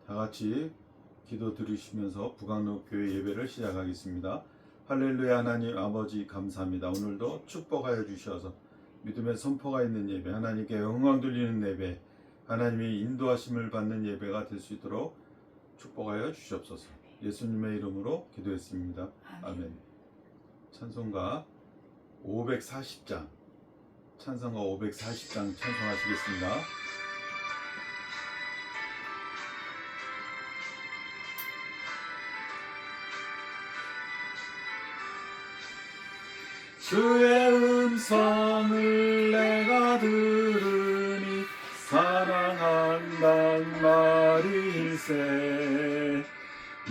다 같이 기도 드리시면서 북악로 교회 예배를 시작하겠습니다. 할렐루야. 하나님 아버지 감사합니다. 오늘도 축복하여 주셔서 믿음의 선포가 있는 예배, 하나님께 영광 돌리는 예배, 하나님의 인도하심을 받는 예배가 될 수 있도록 축복하여 주시옵소서. 예수님의 이름으로 기도했습니다. 아멘. 찬송가 540장 찬송하시겠습니다. 주의 음성을 내가 들으니 사랑한단 말일세.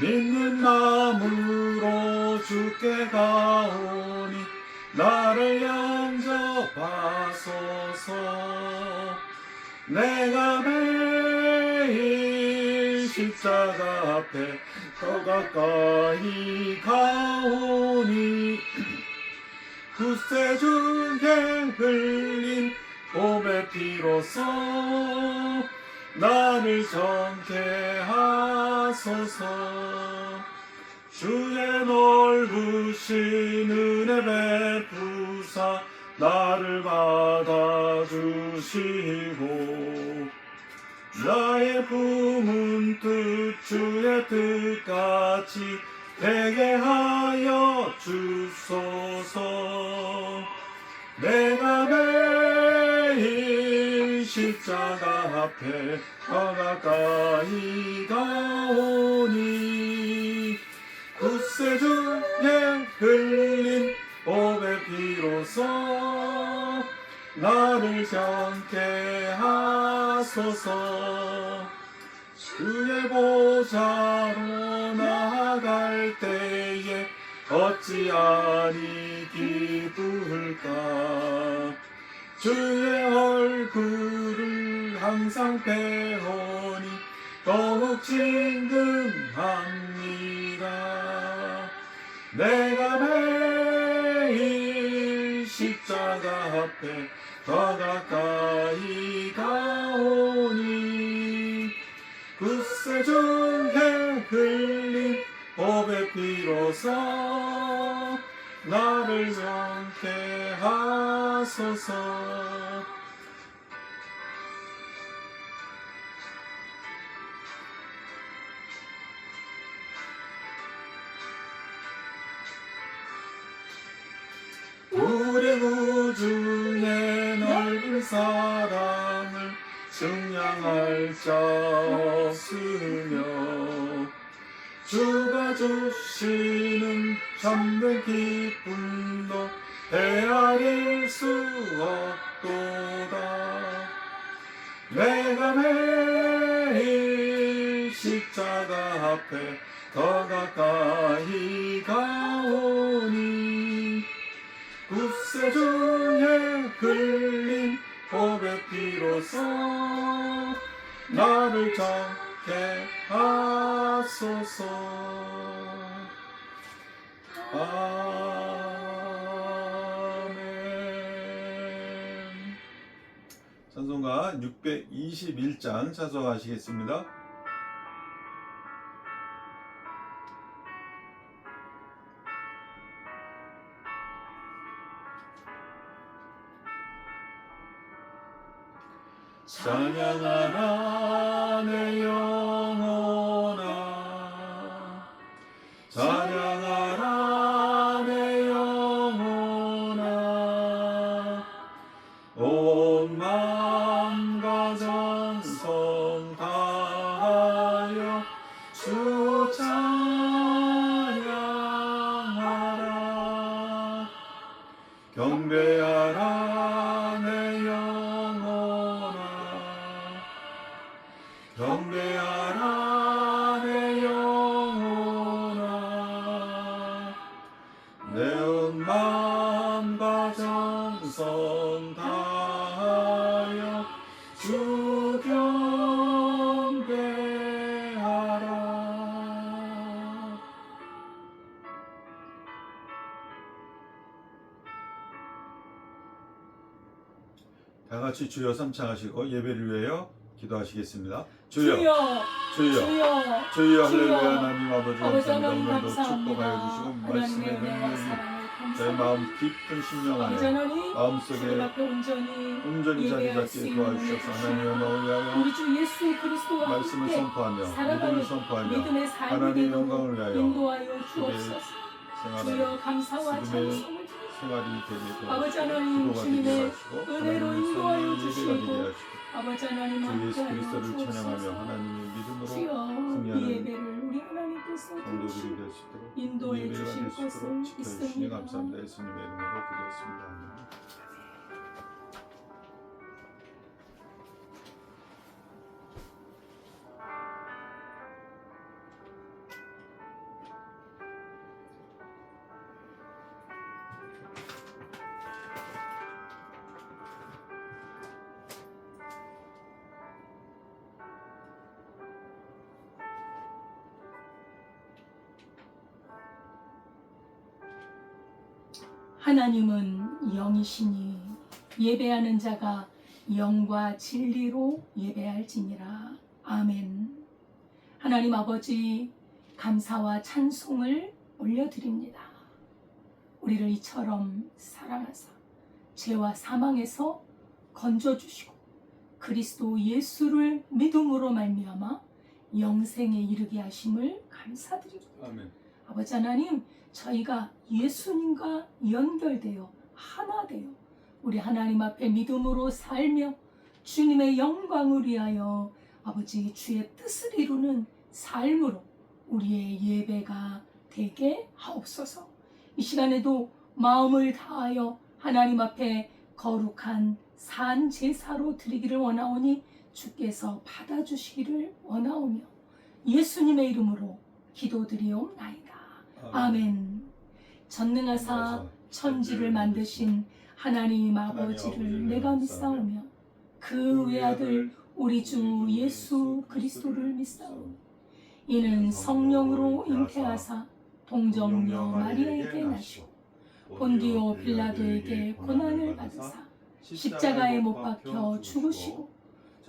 믿는 마음으로 주께 가오니 나를 영접하소서. 내가 매일 십자가 앞에 더 가까이 가오니 구세주에 흘린 보배 피로써 나를 정케 하소서. 주의 넓으신 은혜 베푸사 나를 받아주시고 나의 품은 뜻 주의 뜻같이 되게 하여 주소서. 내가 매일 십자가 앞에 더 가까이 가오니 구세주에 흘린 보배 피로써 나를 정케 하소서. 주의 보좌로 나아갈 때에 어찌하니 기쁠까. 주의 얼굴을 항상 배우니 더욱 진금합니다. 내가 매일 십자가 앞에 더 가까이 가오니 구세주에 흘린 보배 피로써 나를 정케 하소서. 우리 구주의 넓은 사랑을 증량할 자 없으며 주가 주시는 참된 기쁨도 헤아릴 수 없도다. 내가 매일 십자가 앞에 더 가까이 가오니 구세주에 흘린 보배 피로써 나를 정케 하소서. 아멘. 찬송가 621장 찬송하시겠습니다. 찬양하라 내 영혼아, 찬양하라 내 영혼아, 온 마음과 전성 다하여 주 찬양하라. 경배하라 내 영혼아, 경배하라 내 영혼아, 내 온 마음과 정성 다하여 주 경배하라. 다 같이 주여 삼창하시고 예배를 위하여 기도하시겠습니다. 주여 주여 주여 주여 주여. 할렐루야. 하나님 아버지 아버지 감사합니다. 하나님 오늘도 감사합니다. 축복하여 주시고 말씀의 하나님의 은혜와 능력이 사랑을 저희 감사합니다. 마음 깊은 심령 아버지 안에 하나님 마음속에 주님 앞에 온전히 자리 예배할 수 잡게 있는 도와주셔서 은혜 하나님의 주시옵소서. 마음을 위하여 우리 주 예수 그리스도와 말씀을 함께 선포하며 살아가는 믿음을 선포하며 믿음의 삶이 하나님의 영광을 되도록 위하여 인도하여 주옵소서. 생활하는 주여 감사와 믿음의 찬송을 드립니다. 생활이 되게 아버지 하나님 기도가 되게 주님의 하시고 은혜로 하나님의 인도하여 선한 예배가 주시고 되게 하시고 아버지 하나님 주 예수 함께하여 그리스도를 찬양하며 주옵소서. 하나님의 믿음으로 주여 이 승리하는 예배를 우리 하나님께서 성도들이 들으시고 될 수 있도록 인도해 예배가 주실 될 수 것을 있도록 지켜주시니 믿습니다. 감사합니다. 예수님의 이름으로 기도했습니다. 아멘. 하나님은 영이시니 예배하는 자가 영과 진리로 예배할지니라. 아멘. 하나님 아버지 감사와 찬송을 올려드립니다. 우리를 이처럼 사랑하사 죄와 사망에서 건져주시고 그리스도 예수를 믿음으로 말미암아 영생에 이르게 하심을 감사드립니다. 아멘. 아버지 하나님, 저희가 예수님과 연결되어 하나 되어 우리 하나님 앞에 믿음으로 살며 주님의 영광을 위하여 아버지 주의 뜻을 이루는 삶으로 우리의 예배가 되게 하옵소서. 이 시간에도 마음을 다하여 하나님 앞에 거룩한 산 제사로 드리기를 원하오니 주께서 받아주시기를 원하오며 예수님의 이름으로 기도드리옵나이다. 아멘. 전능하사 천지를 만드신 하나님 아버지를 내가 믿사오며 그 외아들 우리 주 예수 그리스도를 믿사오니 이는 성령으로 잉태하사 동정녀 마리아에게 나시고 본디오 빌라도에게 고난을 받으사 십자가에 못 박혀 죽으시고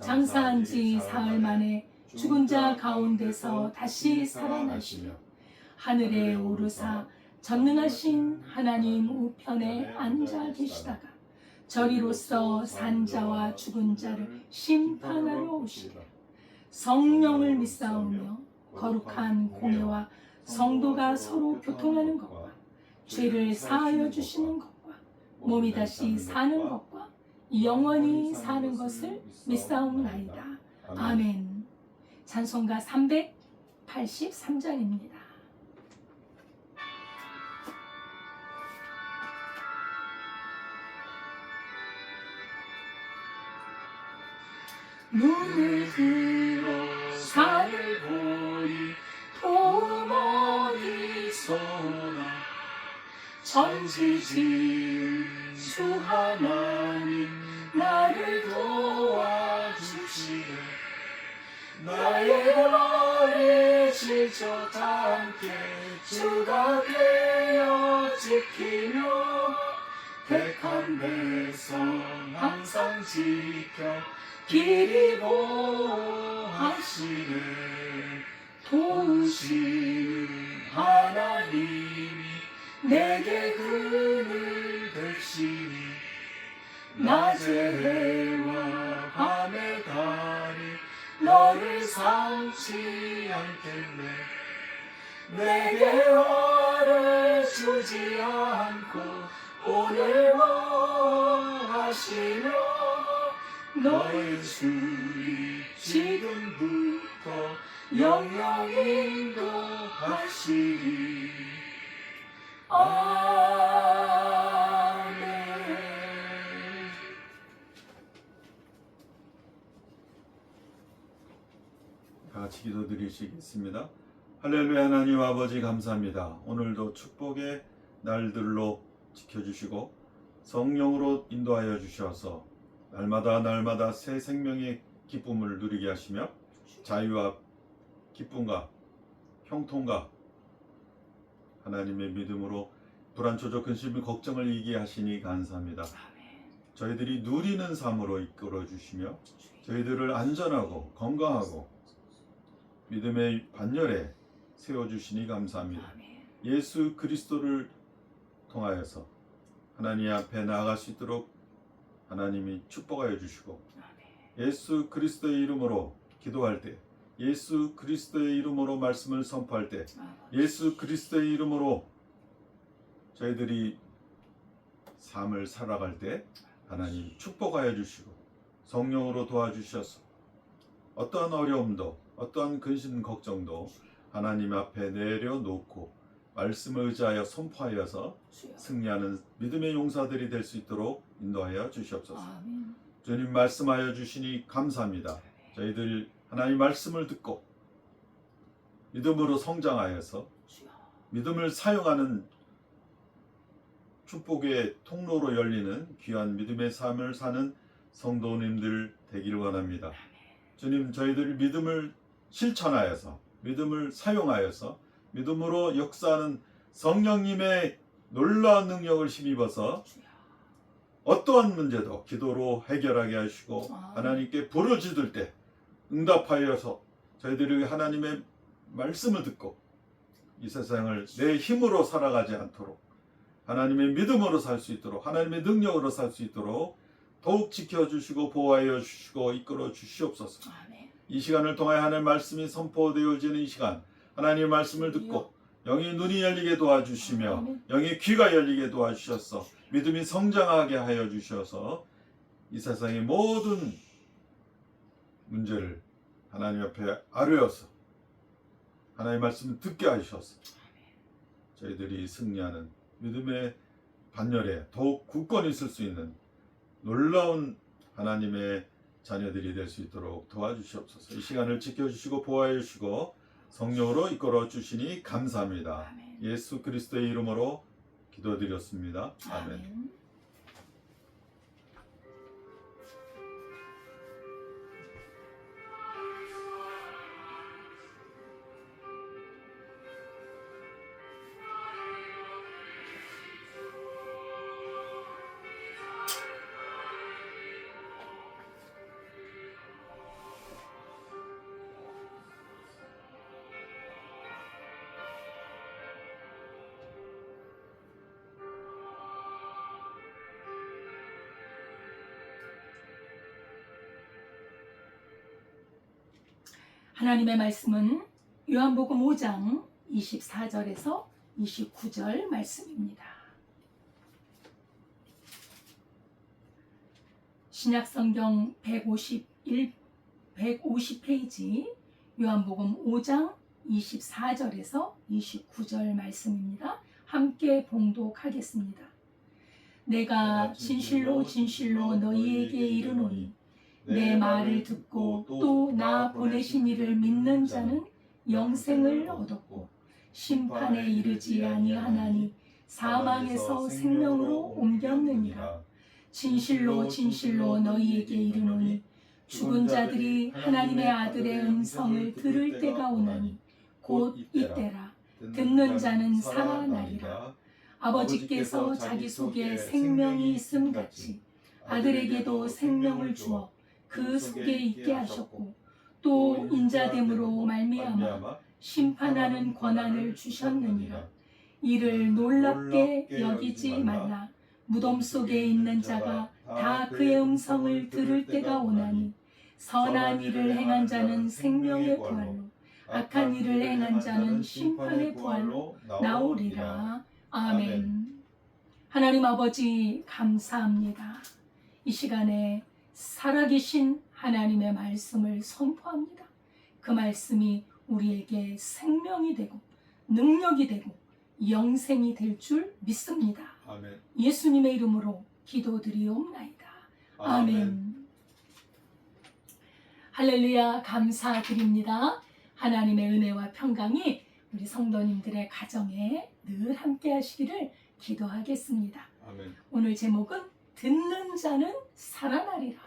장사한 지 사흘 만에 죽은 자 가운데서 다시 살아나시며 하늘에 오르사 전능하신 하나님 우편에 앉아 계시다가 저리로서 산자와 죽은 자를 심판하러 오시리라. 성령을 믿사오며 거룩한 공예와 성도가 서로 교통하는 것과 죄를 사하여 주시는 것과 몸이 다시 사는 것과 영원히 사는 것을 믿사옵나이다. 아멘. 찬송가 383장입니다. 눈을 들어 산을 보니 도움 어디서나 천지 지은 주 하나님 나를 도와주시네. 나의 머리 질적 함께 주가 되어 지키며 택한 백성 항상 지켜 길이 보호하시네. 도우시는 하나님이 내게 그늘 되시니 낮의 해와 밤의 달이 너를 삼지 않겠네. 내게 화를 주지 않고 오늘 뭐하시며 너의 수리 지금부터 영영 인도하시리. 아멘. 다 같이 기도드리시겠습니다. 할렐루야. 하나님 아버지 감사합니다. 오늘도 축복의 날들로 지켜주시고 성령으로 인도하여 주셔서 날마다 새 생명의 기쁨을 누리게 하시며 자유와 기쁨과 형통과 하나님의 믿음으로 불안, 조조, 근심, 걱정을 이기게 하시니 감사합니다. 저희들이 누리는 삶으로 이끌어 주시며 저희들을 안전하고 건강하고 믿음의 반열에 세워주시니 감사합니다. 아멘. 예수 그리스도를 통하여서 하나님 앞에 나아갈 수 있도록 하나님이 축복하여 주시고, 아멘. 예수 그리스도의 이름으로 기도할 때, 예수 그리스도의 이름으로 말씀을 선포할 때, 예수 그리스도의 이름으로 저희들이 삶을 살아갈 때 하나님 축복하여 주시고 성령으로 도와주셔서 어떠한 어려움도 어떠한 근심 걱정도 하나님 앞에 내려놓고 말씀을 의지하여 선포하여서 주여. 승리하는 믿음의 용사들이 될 수 있도록 인도하여 주시옵소서. 아멘. 주님 말씀하여 주시니 감사합니다. 저희들 하나님 말씀을 듣고 믿음으로 성장하여서 주여. 믿음을 사용하는 축복의 통로로 열리는 귀한 믿음의 삶을 사는 성도님들 되기를 원합니다. 주님, 저희들 믿음을 실천하여서 믿음을 사용하여서 믿음으로 역사하는 성령님의 놀라운 능력을 힘입어서 주여. 어떠한 문제도 기도로 해결하게 하시고 하나님께 부르짖을 때 응답하여서 저희들이 하나님의 말씀을 듣고 이 세상을 내 힘으로 살아가지 않도록 하나님의 믿음으로 살 수 있도록 하나님의 능력으로 살 수 있도록 더욱 지켜주시고 보호하여 주시고 이끌어 주시옵소서. 아멘. 이 시간을 통하여 하나님의 말씀이 선포되어지는 이 시간 하나님의 말씀을 듣고 영의 눈이 열리게 도와주시며 영의 귀가 열리게 도와주셔서 믿음이 성장하게 하여 주셔서 이 세상의 모든 문제를 하나님 앞에 아뢰어서 하나님의 말씀을 듣게 하셔서 저희들이 승리하는 믿음의 반열에 더욱 굳건히 있을 수 있는 놀라운 하나님의 자녀들이 될 수 있도록 도와주시옵소서. 이 시간을 지켜주시고 보호해 주시고 성령으로 이끌어 주시니 감사합니다. 아멘. 예수 그리스도의 이름으로 기도드렸습니다. 아멘. 아멘. 하나님의 말씀은 요한복음 5장 24절에서 29절 말씀입니다. 신약성경 150페이지 요한복음 5장 24절에서 29절 말씀입니다. 함께 봉독하겠습니다. 내가 진실로 진실로 너희에게 이르노니 내 말을 듣고 또 나 보내신 이를 믿는 자는 영생을 얻었고 심판에 이르지 아니하나니 사망에서 생명으로 옮겼느니라. 진실로 진실로 너희에게 이르노니 죽은 자들이 하나님의 아들의 음성을 들을 때가 오나니 곧 이때라. 듣는 자는 살아나리라. 아버지께서 자기 속에 생명이 있음 같이 아들에게도 생명을 주어 그 속에 있게 하셨고 또 인자됨으로 말미암아 심판하는 권한을 주셨느니라. 이를 놀랍게 여기지 말라. 무덤 속에 있는 자가 다 그의 음성을 들을 때가 오나니 선한 일을 행한 자는 생명의 부활로 악한 일을 행한 자는 심판의 부활로 나오리라. 아멘. 하나님 아버지 감사합니다. 이 시간에 살아계신 하나님의 말씀을 선포합니다. 그 말씀이 우리에게 생명이 되고 능력이 되고 영생이 될 줄 믿습니다. 아멘. 예수님의 이름으로 기도드리옵나이다. 아멘. 할렐루야. 감사드립니다. 하나님의 은혜와 평강이 우리 성도님들의 가정에 늘 함께 하시기를 기도하겠습니다. 아멘. 오늘 제목은 듣는 자는 살아나리라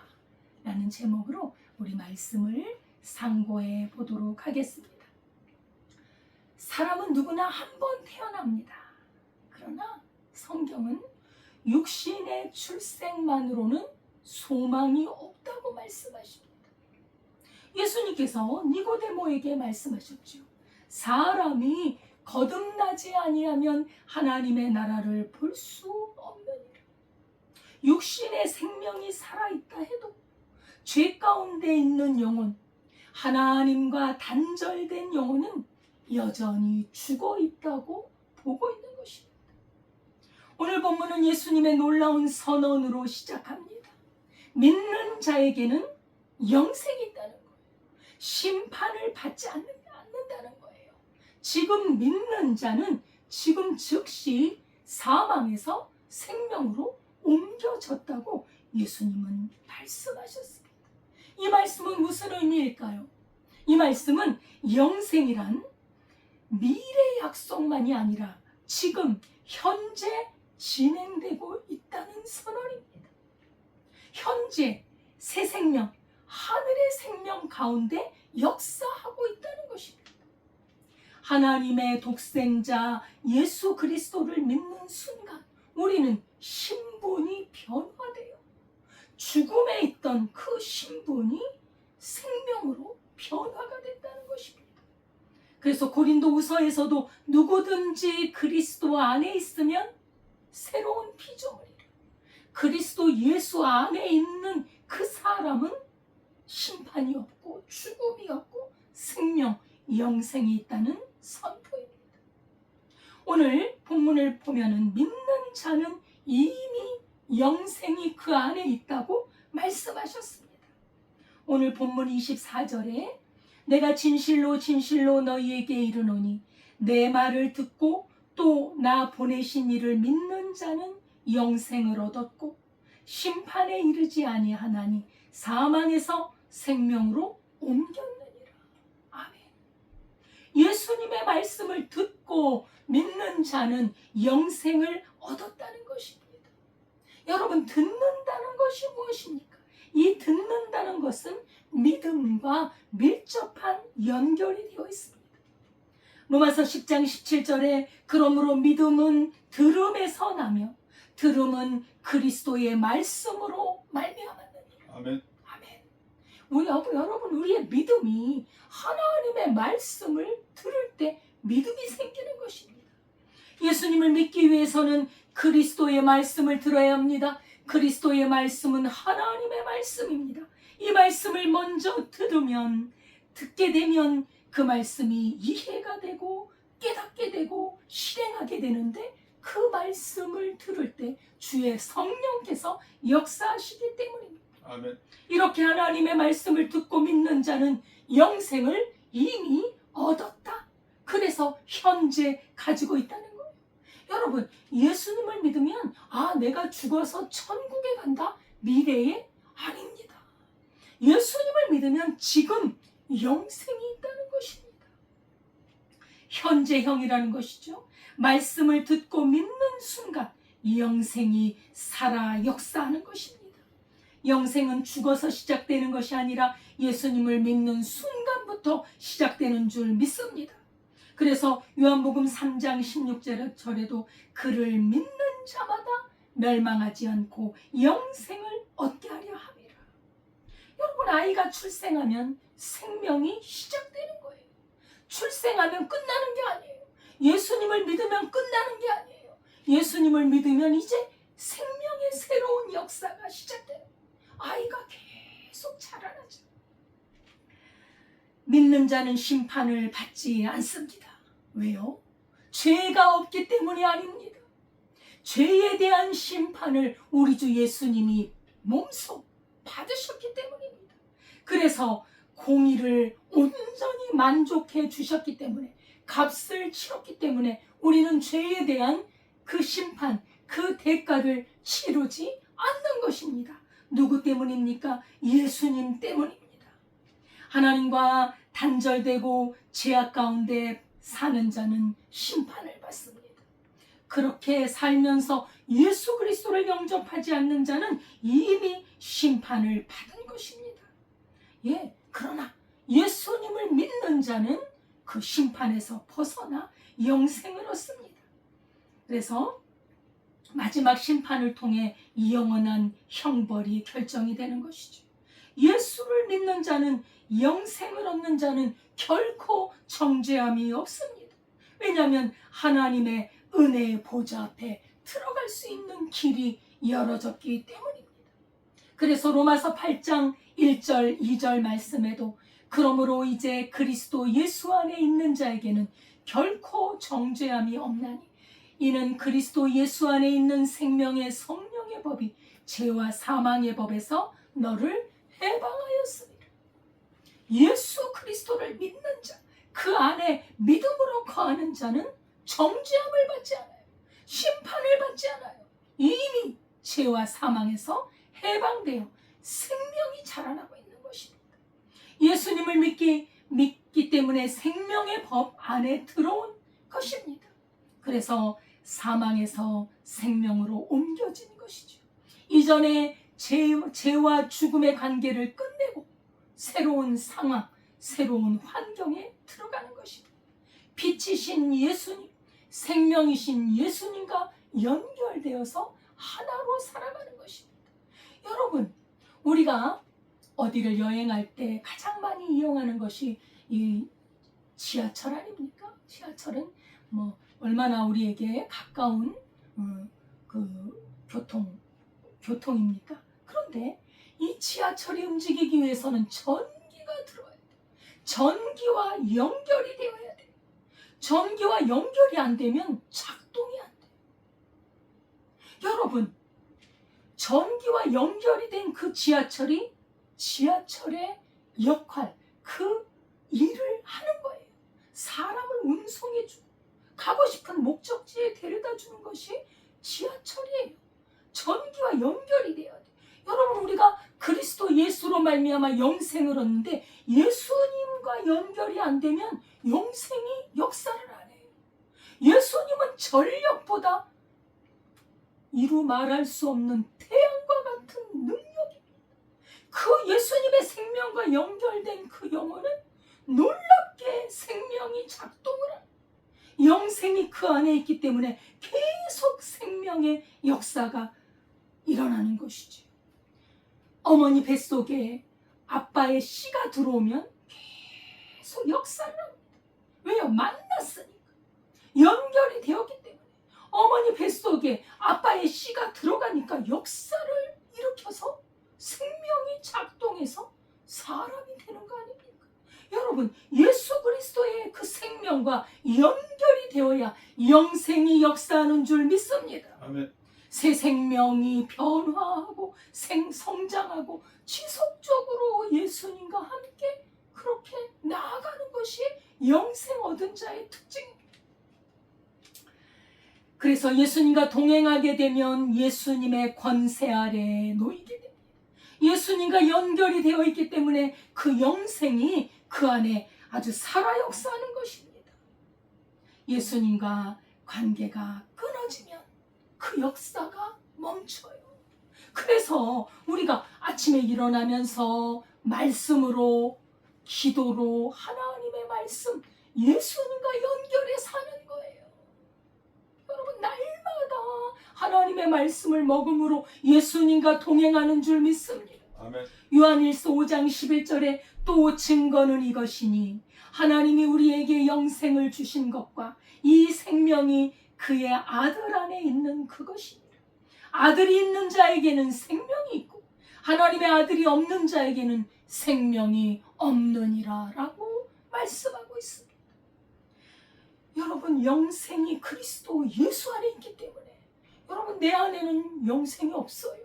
라는 제목으로 우리 말씀을 상고해 보도록 하겠습니다. 사람은 누구나 한 번 태어납니다. 그러나 성경은 육신의 출생만으로는 소망이 없다고 말씀하십니다. 예수님께서 니고데모에게 말씀하셨죠. 사람이 거듭나지 아니하면 하나님의 나라를 볼 수 없느니라. 육신의 생명이 살아있다 해도 죄 가운데 있는 영혼, 하나님과 단절된 영혼은 여전히 죽어 있다고 보고 있는 것입니다. 오늘 본문은 예수님의 놀라운 선언으로 시작합니다. 믿는 자에게는 영생이 있다는 거예요. 심판을 받지 않는다는 거예요. 지금 믿는 자는 지금 즉시 사망에서 생명으로 옮겨졌다고 예수님은 말씀하셨습니다. 이 말씀은 무슨 의미일까요? 이 말씀은 영생이란 미래 약속만이 아니라 지금 현재 진행되고 있다는 선언입니다. 현재 새 생명, 하늘의 생명 가운데 역사하고 있다는 것입니다. 하나님의 독생자 예수 그리스도를 믿는 순간 우리는 신분이 변화돼요. 죽음에 있던 그 신분이 생명으로 변화가 됐다는 것입니다. 그래서 고린도후서에서도 누구든지 그리스도 안에 있으면 새로운 피조물이라. 그리스도 예수 안에 있는 그 사람은 심판이 없고 죽음이 없고 생명, 영생이 있다는 선포입니다. 오늘 본문을 보면은 믿는 자는 이미 영생이 그 안에 있다고 말씀하셨습니다. 오늘 본문 24절에 내가 진실로 진실로 너희에게 이르노니 내 말을 듣고 또 나 보내신 이를 믿는 자는 영생을 얻었고 심판에 이르지 아니하나니 사망에서 생명으로 옮겼느니라. 아멘. 예수님의 말씀을 듣고 믿는 자는 영생을 얻었다는 것입니다. 여러분, 듣는다는 것이 무엇입니까? 이 듣는다는 것은 믿음과 밀접한 연결이 되어 있습니다. 로마서 10장 17절에 그러므로 믿음은 들음에서 나며 들음은 그리스도의 말씀으로 말미암았느니라. 아멘. 아멘. 여러분, 우리의 믿음이 하나님의 말씀을 들을 때 믿음이 생기는 것입니다. 예수님을 믿기 위해서는 그리스도의 말씀을 들어야 합니다. 그리스도의 말씀은 하나님의 말씀입니다. 이 말씀을 먼저 듣게 되면 그 말씀이 이해가 되고 깨닫게 되고 실행하게 되는데 그 말씀을 들을 때 주의 성령께서 역사하시기 때문입니다. 아멘. 이렇게 하나님의 말씀을 듣고 믿는 자는 영생을 이미 얻었다. 그래서 현재 가지고 있다는 거예요. 여러분, 예수님을 믿으면 내가 죽어서 천국에 간다? 미래에 아닙니다. 예수님을 믿으면 지금 영생이 있다는 것입니다. 현재형이라는 것이죠. 말씀을 듣고 믿는 순간 이 영생이 살아 역사하는 것입니다. 영생은 죽어서 시작되는 것이 아니라 예수님을 믿는 순간부터 시작되는 줄 믿습니다. 그래서 요한복음 3장 16절에도 그를 믿는 자마다 멸망하지 않고 영생을 얻게 하려 함이라. 여러분, 아이가 출생하면 생명이 시작되는 거예요. 출생하면 끝나는 게 아니에요. 예수님을 믿으면 끝나는 게 아니에요. 예수님을 믿으면 이제 생명의 새로운 역사가 시작돼요. 아이가 계속 자라나죠. 믿는 자는 심판을 받지 않습니다. 왜요? 죄가 없기 때문이 아닙니다. 죄에 대한 심판을 우리 주 예수님이 몸소 받으셨기 때문입니다. 그래서 공의를 온전히 만족해 주셨기 때문에, 값을 치렀기 때문에 우리는 죄에 대한 그 심판, 그 대가를 치르지 않는 것입니다. 누구 때문입니까? 예수님 때문입니다. 하나님과 단절되고 죄악 가운데 사는 자는 심판을 받습니다. 그렇게 살면서 예수 그리스도를 영접하지 않는 자는 이미 심판을 받은 것입니다. 그러나 예수님을 믿는 자는 그 심판에서 벗어나 영생을 얻습니다. 그래서 마지막 심판을 통해 이 영원한 형벌이 결정이 되는 것이죠. 예수를 믿는 자는, 영생을 얻는 자는 결코 정죄함이 없습니다. 왜냐하면 하나님의 은혜의 보좌 앞에 들어갈 수 있는 길이 열어졌기 때문입니다. 그래서 로마서 8장 1절 2절 말씀에도 그러므로 이제 그리스도 예수 안에 있는 자에게는 결코 정죄함이 없나니 이는 그리스도 예수 안에 있는 생명의 성령의 법이 죄와 사망의 법에서 너를 해방하였습니다. 예수 그리스도를 믿는 자, 그 안에 믿음으로 거하는 자는 정죄함을 받지 않아요. 심판을 받지 않아요. 이미 죄와 사망에서 해방되어 생명이 자라나고 있는 것입니다. 예수님을 믿기 때문에 생명의 법 안에 들어온 것입니다. 그래서 사망에서 생명으로 옮겨진 것이죠. 이전에 죄와 죽음의 관계를 끝내고 새로운 상황, 새로운 환경에 들어가는 것입니다. 빛이신 예수님, 생명이신 예수님과 연결되어서 하나로 살아가는 것입니다. 여러분, 우리가 어디를 여행할 때 가장 많이 이용하는 것이 이 지하철 아닙니까? 지하철은 얼마나 우리에게 가까운 교통입니까? 그런데 이 지하철이 움직이기 위해서는 전기가 들어야 돼요. 전기와 연결이 되어야 돼요. 전기와 연결이 안 되면 작동이 안 돼요. 여러분, 전기와 연결이 된 그 지하철이 지하철의 역할, 그 일을 하는 거예요. 사람을 운송해주고 가고 싶은 목적지에 데려다 주는 것이 지하철이에요. 전기와 연결이 돼야 돼요. 여러분, 우리가 그리스도 예수로 말미암아 영생을 얻는데 예수님과 연결이 안 되면 영생이 역사를 안 해요. 예수님은 전력보다 이루 말할 수 없는 태양과 같은 능력입니다. 그 예수님의 생명과 연결된 그 영혼은 놀랍게 생명이 작동을 합니다. 영생이 그 안에 있기 때문에 계속 생명의 역사가 일어나는 것이죠. 어머니 뱃속에 아빠의 씨가 들어오면 계속 역사를 합니다. 왜요? 만났으니까. 연결이 되었기 때문에. 어머니 뱃속에 아빠의 씨가 들어가니까 역사를 일으켜서 생명이 작동해서 사람이 되는 거 아닙니까? 여러분, 예수 그리스도의 그 생명과 연결이 되어야 영생이 역사하는 줄 믿습니다. 아멘. 새 생명이 변화하고 성장하고 지속적으로 예수님과 함께 그렇게 나아가는 것이 영생 얻은 자의 특징입니다. 그래서 예수님과 동행하게 되면 예수님의 권세 아래에 놓이게 됩니다. 예수님과 연결이 되어 있기 때문에 그 영생이 그 안에 아주 살아 역사하는 것입니다. 예수님과 관계가 끊어지면 그 역사가 멈춰요. 그래서 우리가 아침에 일어나면서 말씀으로, 기도로 하나님의 말씀, 예수님과 연결해 사는 거예요. 여러분, 날마다 하나님의 말씀을 먹음으로 예수님과 동행하는 줄 믿습니다. 아멘. 요한일서 5장 11절에 또 증거는 이것이니 하나님이 우리에게 영생을 주신 것과 이 생명이 그의 아들 안에 있는 그것입니다. 아들이 있는 자에게는 생명이 있고 하나님의 아들이 없는 자에게는 생명이 없느니라 라고 말씀하고 있습니다. 여러분, 영생이 그리스도 예수 안에 있기 때문에 여러분, 내 안에는 영생이 없어요.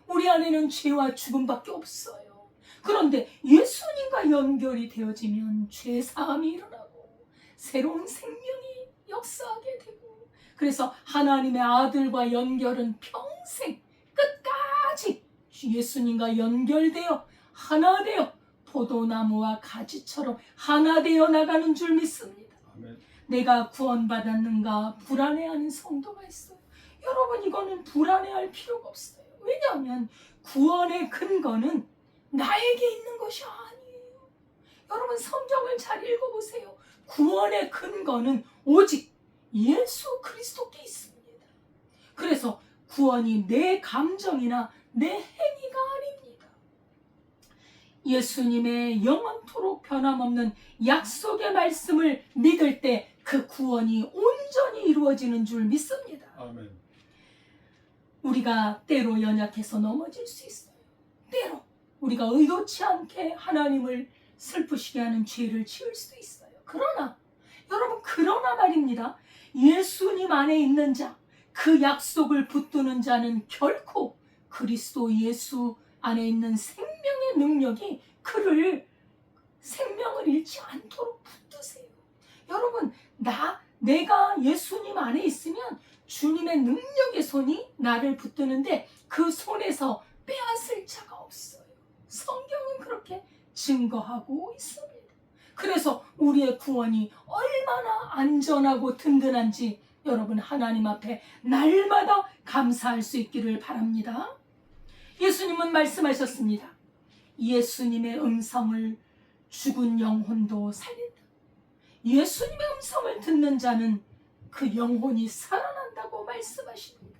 우리 안에는 죄와 죽음밖에 없어요. 그런데 예수님과 연결이 되어지면 죄사함이 일어나고 새로운 생명이 역사하게 되고, 그래서 하나님의 아들과 연결은 평생 끝까지 예수님과 연결되어 하나 되어 포도나무와 가지처럼 하나 되어 나가는 줄 믿습니다. 아멘. 내가 구원받았는가 불안해하는 성도가 있어요. 여러분, 이거는 불안해할 필요가 없어요. 왜냐하면 구원의 근거는 나에게 있는 것이 아니에요. 여러분, 성경을 잘 읽어보세요. 구원의 근거는 오직 예수 그리스도께 있습니다. 그래서 구원이 내 감정이나 내 행위가 아닙니다. 예수님의 영원토록 변함없는 약속의 말씀을 믿을 때 그 구원이 온전히 이루어지는 줄 믿습니다. 아멘. 우리가 때로 연약해서 넘어질 수 있어요. 때로 우리가 의도치 않게 하나님을 슬프시게 하는 죄를 지을 수도 있어요. 그러나 여러분, 그러나 말입니다. 예수님 안에 있는 자, 그 약속을 붙드는 자는 결코 그리스도 예수 안에 있는 생명의 능력이 그를 생명을 잃지 않도록 붙드세요. 여러분, 내가 예수님 안에 있으면 주님의 능력의 손이 나를 붙드는데 그 손에서 빼앗을 자가 없어요. 성경은 그렇게 증거하고 있습니다. 그래서 우리의 구원이 얼마나 안전하고 든든한지 여러분, 하나님 앞에 날마다 감사할 수 있기를 바랍니다. 예수님은 말씀하셨습니다. 예수님의 음성을 죽은 영혼도 살린다. 예수님의 음성을 듣는 자는 그 영혼이 살아난다고 말씀하십니다.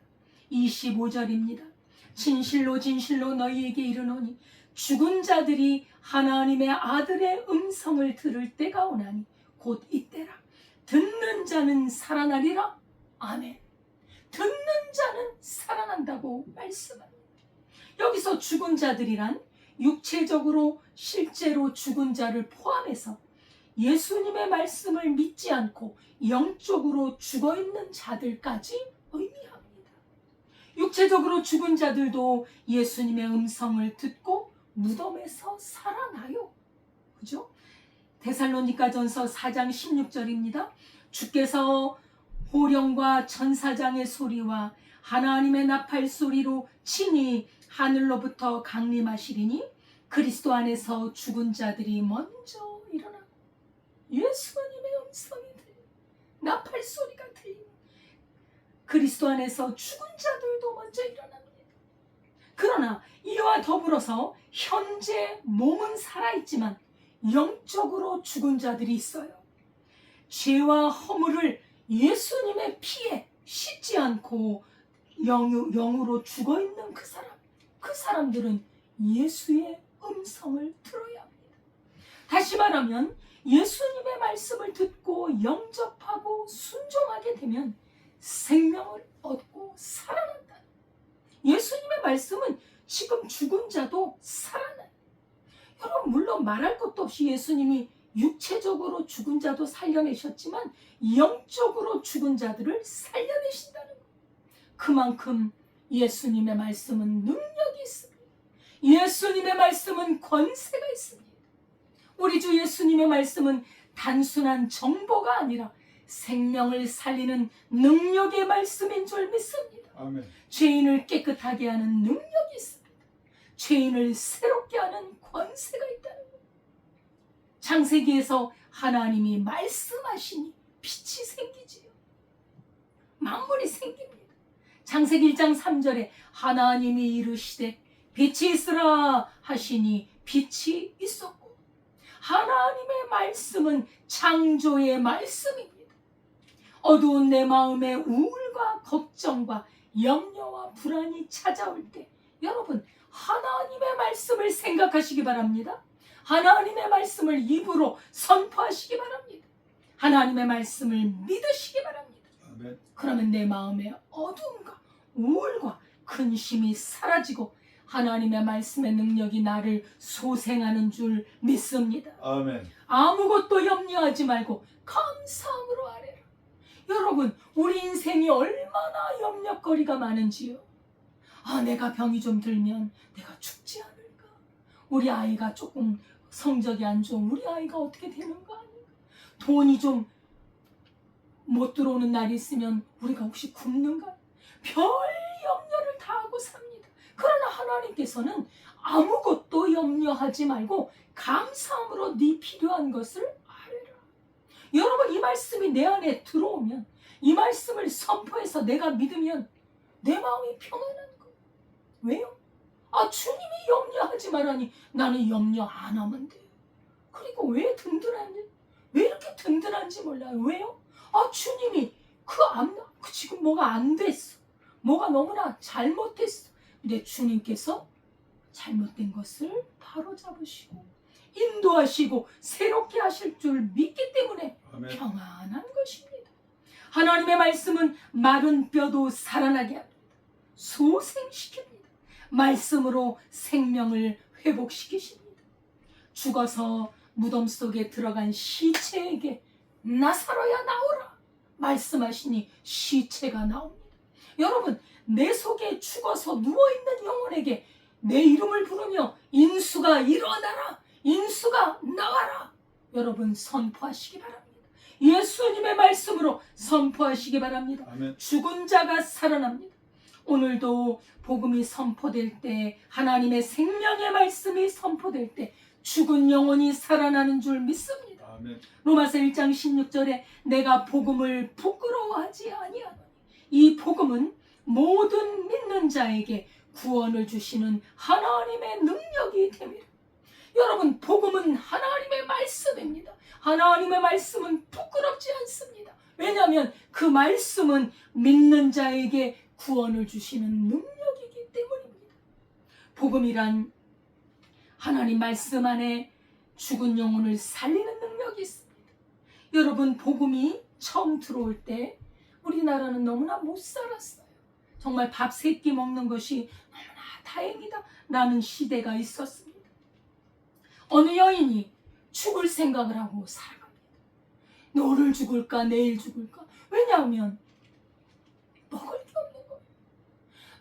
25절입니다. 진실로 진실로 너희에게 이르노니 죽은 자들이 하나님의 아들의 음성을 들을 때가 오나니 곧 이때라. 듣는 자는 살아나리라. 아멘. 듣는 자는 살아난다고 말씀합니다. 여기서 죽은 자들이란 육체적으로 실제로 죽은 자를 포함해서 예수님의 말씀을 믿지 않고 영적으로 죽어있는 자들까지 의미합니다. 육체적으로 죽은 자들도 예수님의 음성을 듣고 무덤에서 살아나요. 그죠? 데살로니가전서 4장 16절입니다. 주께서 호령과 천사장의 소리와 하나님의 나팔 소리로 친히 하늘로부터 강림하시리니 그리스도 안에서 죽은 자들이 먼저 일어나고 예수님의 음성이 들리고 나팔 소리가 들리고 그리스도 안에서 죽은 자들도 먼저 일어납니다. 그러나 이와 더불어서 현재 몸은 살아있지만 영적으로 죽은 자들이 있어요. 죄와 허물을 예수님의 피에 씻지 않고 영으로 죽어있는 그 사람들은 예수의 음성을 들어야 합니다. 다시 말하면 예수님의 말씀을 듣고 영접하고 순종하게 되면 생명을 얻고 살아난다. 예수님의 말씀은 지금 죽은 자도 살아나요. 여러분, 물론 말할 것도 없이 예수님이 육체적으로 죽은 자도 살려내셨지만 영적으로 죽은 자들을 살려내신다는 것. 그만큼 예수님의 말씀은 능력이 있습니다. 예수님의 말씀은 권세가 있습니다. 우리 주 예수님의 말씀은 단순한 정보가 아니라 생명을 살리는 능력의 말씀인 줄 믿습니다. 아멘. 죄인을 깨끗하게 하는 능력이 있습니다. 죄인을 새롭게 하는 권세가 있다는 것. 창세기에서 하나님이 말씀하시니 빛이 생기지요. 만물이 생깁니다. 창세기 1장 3절에 하나님이 이르시되 빛이 있으라 하시니 빛이 있었고, 하나님의 말씀은 창조의 말씀입니다. 어두운 내 마음에 우울과 걱정과 염려와 불안이 찾아올 때 여러분, 하나님의 말씀을 생각하시기 바랍니다. 하나님의 말씀을 입으로 선포하시기 바랍니다. 하나님의 말씀을 믿으시기 바랍니다. 아멘. 그러면 내 마음의 어두움과 우울과 근심이 사라지고 하나님의 말씀의 능력이 나를 소생하는 줄 믿습니다. 아멘. 아무것도 염려하지 말고 감사함으로 아뢰라. 여러분, 우리 인생이 얼마나 염려거리가 많은지요. 내가 병이 좀 들면 내가 죽지 않을까? 우리 아이가 조금 성적이 안 좋은 우리 아이가 어떻게 되는 거 아닌가? 돈이 좀 못 들어오는 날이 있으면 우리가 혹시 굶는가? 별 염려를 다 하고 삽니다. 그러나 하나님께서는 아무것도 염려하지 말고 감사함으로 네 필요한 것을 아뢰라. 여러분, 이 말씀이 내 안에 들어오면, 이 말씀을 선포해서 내가 믿으면 내 마음이 평안한 거. 왜요? 주님이 염려하지 말라니 나는 염려 안 하면 돼요. 그리고 왜 든든한지, 왜 이렇게 든든한지 몰라요. 왜요? 주님이 지금 뭐가 안 됐어. 뭐가 너무나 잘못됐어. 근데 주님께서 잘못된 것을 바로잡으시고 인도하시고 새롭게 하실 줄 믿기 때문에 아멘. 평안한 것입니다. 하나님의 말씀은 마른 뼈도 살아나게 합니다. 소생시킵니다. 말씀으로 생명을 회복시키십니다. 죽어서 무덤 속에 들어간 시체에게 나사로야 나오라 말씀하시니 시체가 나옵니다. 여러분, 내 속에 죽어서 누워있는 영혼에게 내 이름을 부르며 인수가 일어나라, 인수가 나와라, 여러분 선포하시기 바랍니다. 예수님의 말씀으로 선포하시기 바랍니다. 아멘. 죽은 자가 살아납니다. 오늘도 복음이 선포될 때, 하나님의 생명의 말씀이 선포될 때 죽은 영혼이 살아나는 줄 믿습니다. 아멘. 로마서 1장 16절에 내가 복음을 부끄러워하지 아니하노니 이 복음은 모든 믿는 자에게 구원을 주시는 하나님의 능력이 됩니다. 여러분, 복음은 하나님의 말씀입니다. 하나님의 말씀은 부끄럽지 않습니다. 왜냐하면 그 말씀은 믿는 자에게 구원을 주시는 능력이기 때문입니다. 복음이란 하나님 말씀 안에 죽은 영혼을 살리는 능력이 있습니다. 여러분, 복음이 처음 들어올 때 우리나라는 너무나 못 살았어요. 정말 밥 3끼 먹는 것이 너무나 다행이다 라는 시대가 있었습니다. 어느 여인이 죽을 생각을 하고 살아갑니다. 오늘 죽을까 내일 죽을까. 왜냐하면 먹을 게 없는 거예요.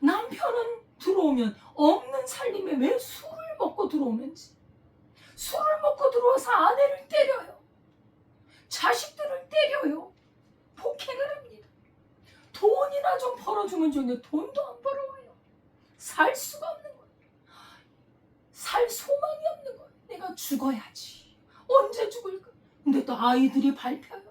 남편은 들어오면 없는 살림에 왜 술을 먹고 들어오는지, 술을 먹고 들어와서 아내를 때려요. 자식들을 때려요. 폭행을 합니다. 돈이나 좀 벌어주면 좋은데 돈도 안 벌어와요. 살 수가 없는 거예요. 살 소망이 없는 거예요. 내가 죽어야지. 언제 죽을까? 근데 또 아이들이 밟혀요.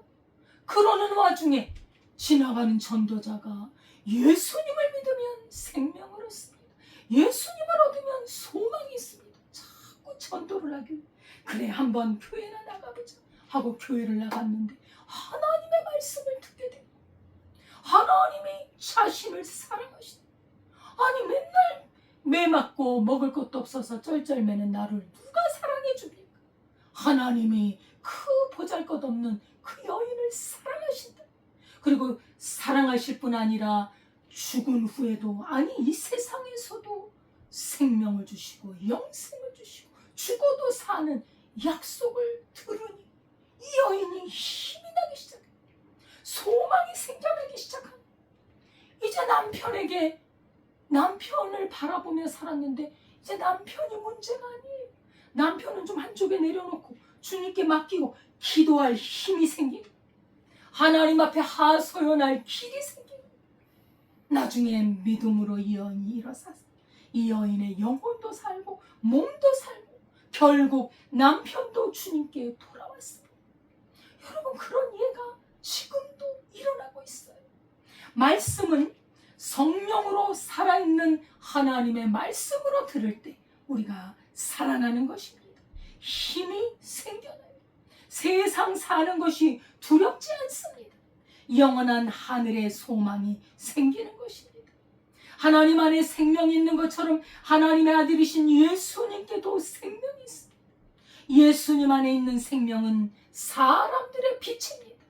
그러는 와중에 지나가는 전도자가 예수님을 믿으면 생명을 얻습니다. 예수님을 얻으면 소망이 있습니다. 자꾸 전도를 하길. 그래, 한번 교회나 나가보자 하고 교회를 나갔는데 하나님의 말씀을 듣게 되고 하나님이 자신을 사랑하시다. 아니, 맨날 매 맞고 먹을 것도 없어서 쩔쩔매는 나를 누가 사랑해 줍니까? 하나님이 그 보잘것없는 그 여인을 사랑하신다. 그리고 사랑하실 뿐 아니라 죽은 후에도, 아니 이 세상에서도 생명을 주시고 영생을 주시고 죽어도 사는 약속을 들으니 이 여인이 힘이 나기 시작해요. 소망이 생겨나기 시작합니다. 이제 남편을 바라보며 살았는데 이제 남편이 문제가 아니에요. 남편은 좀 한쪽에 내려놓고 주님께 맡기고 기도할 힘이 생기고 하나님 앞에 하소연할 길이 생기고 나중에 믿음으로 이 여인이 일어서서 이 여인의 영혼도 살고 몸도 살고 결국 남편도 주님께 돌아왔습니다. 여러분, 그런 예가 지금도 일어나고 있어요. 말씀은 성령으로 살아있는 하나님의 말씀으로 들을 때 우리가 살아나는 것입니다. 힘이 생겨나요. 세상 사는 것이 두렵지 않습니다. 영원한 하늘의 소망이 생기는 것입니다. 하나님 안에 생명이 있는 것처럼 하나님의 아들이신 예수님께도 생명이 있습니다. 예수님 안에 있는 생명은 사람들의 빛입니다.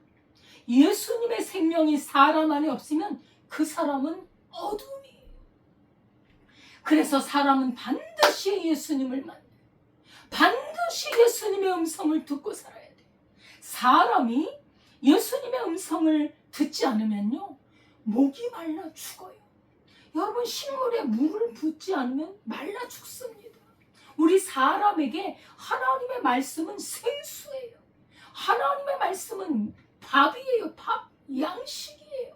예수님의 생명이 사람 안에 없으면 그 사람은 어둠이에요. 그래서 사람은 반드시 예수님을 만나요. 반드시 예수님의 음성을 듣고 살아야 돼요. 사람이 예수님의 음성을 듣지 않으면요, 목이 말라 죽어요. 여러분, 식물에 물을 붓지 않으면 말라 죽습니다. 우리 사람에게 하나님의 말씀은 생수예요. 하나님의 말씀은 밥이에요. 밥, 양식이에요.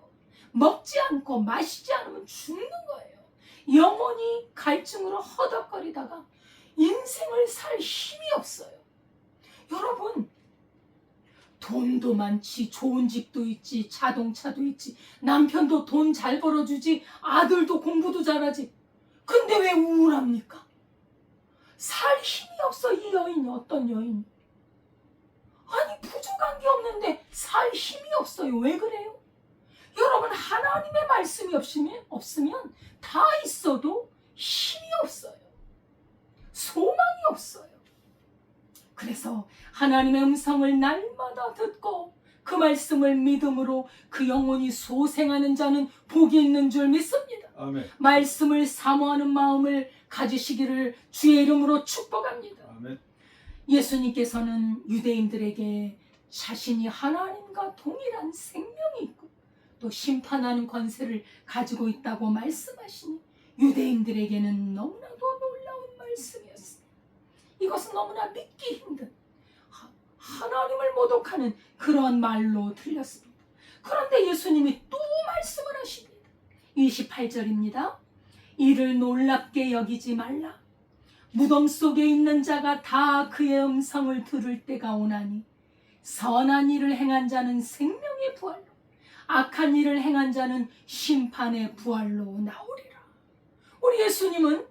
먹지 않고 마시지 않으면 죽는 거예요. 영혼이 갈증으로 허덕거리다가 인생을 살 힘이 없어요. 여러분, 돈도 많지, 좋은 집도 있지, 자동차도 있지, 남편도 돈 잘 벌어주지, 아들도 공부도 잘하지. 근데 왜 우울합니까? 살 힘이 없어. 이 여인이 어떤 여인이? 아니, 부족한 게 없는데 살 힘이 없어요. 왜 그래요? 여러분, 하나님의 말씀이 없으면 다 있어도 힘이 없어요. 없어요. 그래서 하나님의 음성을 날마다 듣고 그 말씀을 믿음으로 그 영혼이 소생하는 자는 복이 있는 줄 믿습니다. 아멘. 말씀을 사모하는 마음을 가지시기를 주의 이름으로 축복합니다. 아멘. 예수님께서는 유대인들에게 자신이 하나님과 동일한 생명이 있고 또 심판하는 권세를 가지고 있다고 말씀하시니 유대인들에게는 너무나도 놀라운 말씀이었습니다. 이것은 너무나 믿기 힘든 하나님을 모독하는 그런 말로 들렸습니다. 그런데 예수님이 또 말씀을 하십니다. 28절입니다. 이를 놀랍게 여기지 말라. 무덤 속에 있는 자가 다 그의 음성을 들을 때가 오나니 선한 일을 행한 자는 생명의 부활로 악한 일을 행한 자는 심판의 부활로 나오리라. 우리 예수님은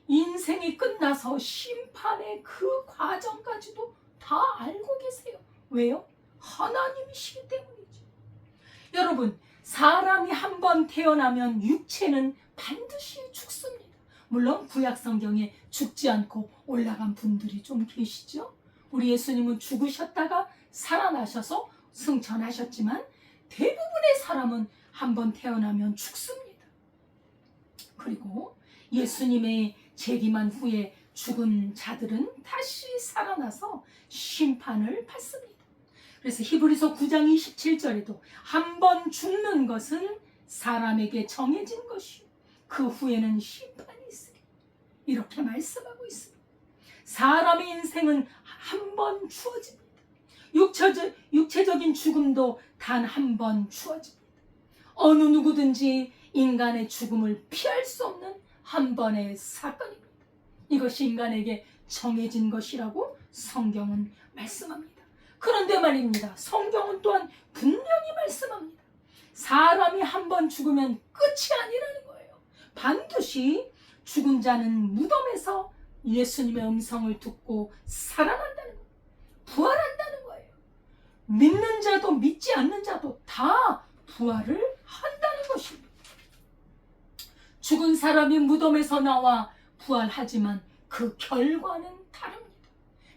인생이 끝나서 심판의 그 과정까지도 다 알고 계세요. 왜요? 하나님이시기 때문이죠. 여러분, 사람이 한 번 태어나면 육체는 반드시 죽습니다. 물론 구약 성경에 죽지 않고 올라간 분들이 좀 계시죠. 우리 예수님은 죽으셨다가 살아나셔서 승천하셨지만 대부분의 사람은 한 번 태어나면 죽습니다. 그리고 예수님의 재림한 후에 죽은 자들은 다시 살아나서 심판을 받습니다. 그래서 히브리서 9장 27절에도 한 번 죽는 것은 사람에게 정해진 것이요 그 후에는 심판이 있으리 이렇게 말씀하고 있습니다. 사람의 인생은 한 번 주어집니다. 육체적인 죽음도 단 한 번 주어집니다. 어느 누구든지 인간의 죽음을 피할 수 없는 한 번의 사건입니다. 이것이 인간에게 정해진 것이라고 성경은 말씀합니다. 그런데 말입니다. 성경은 또한 분명히 말씀합니다. 사람이 한 번 죽으면 끝이 아니라는 거예요. 반드시 죽은 자는 무덤에서 예수님의 음성을 듣고 살아난다는 거예요. 부활한다는 거예요. 믿는 자도 믿지 않는 자도 다 부활을 한다는 것입니다. 죽은 사람이 무덤에서 나와 부활하지만 그 결과는 다릅니다.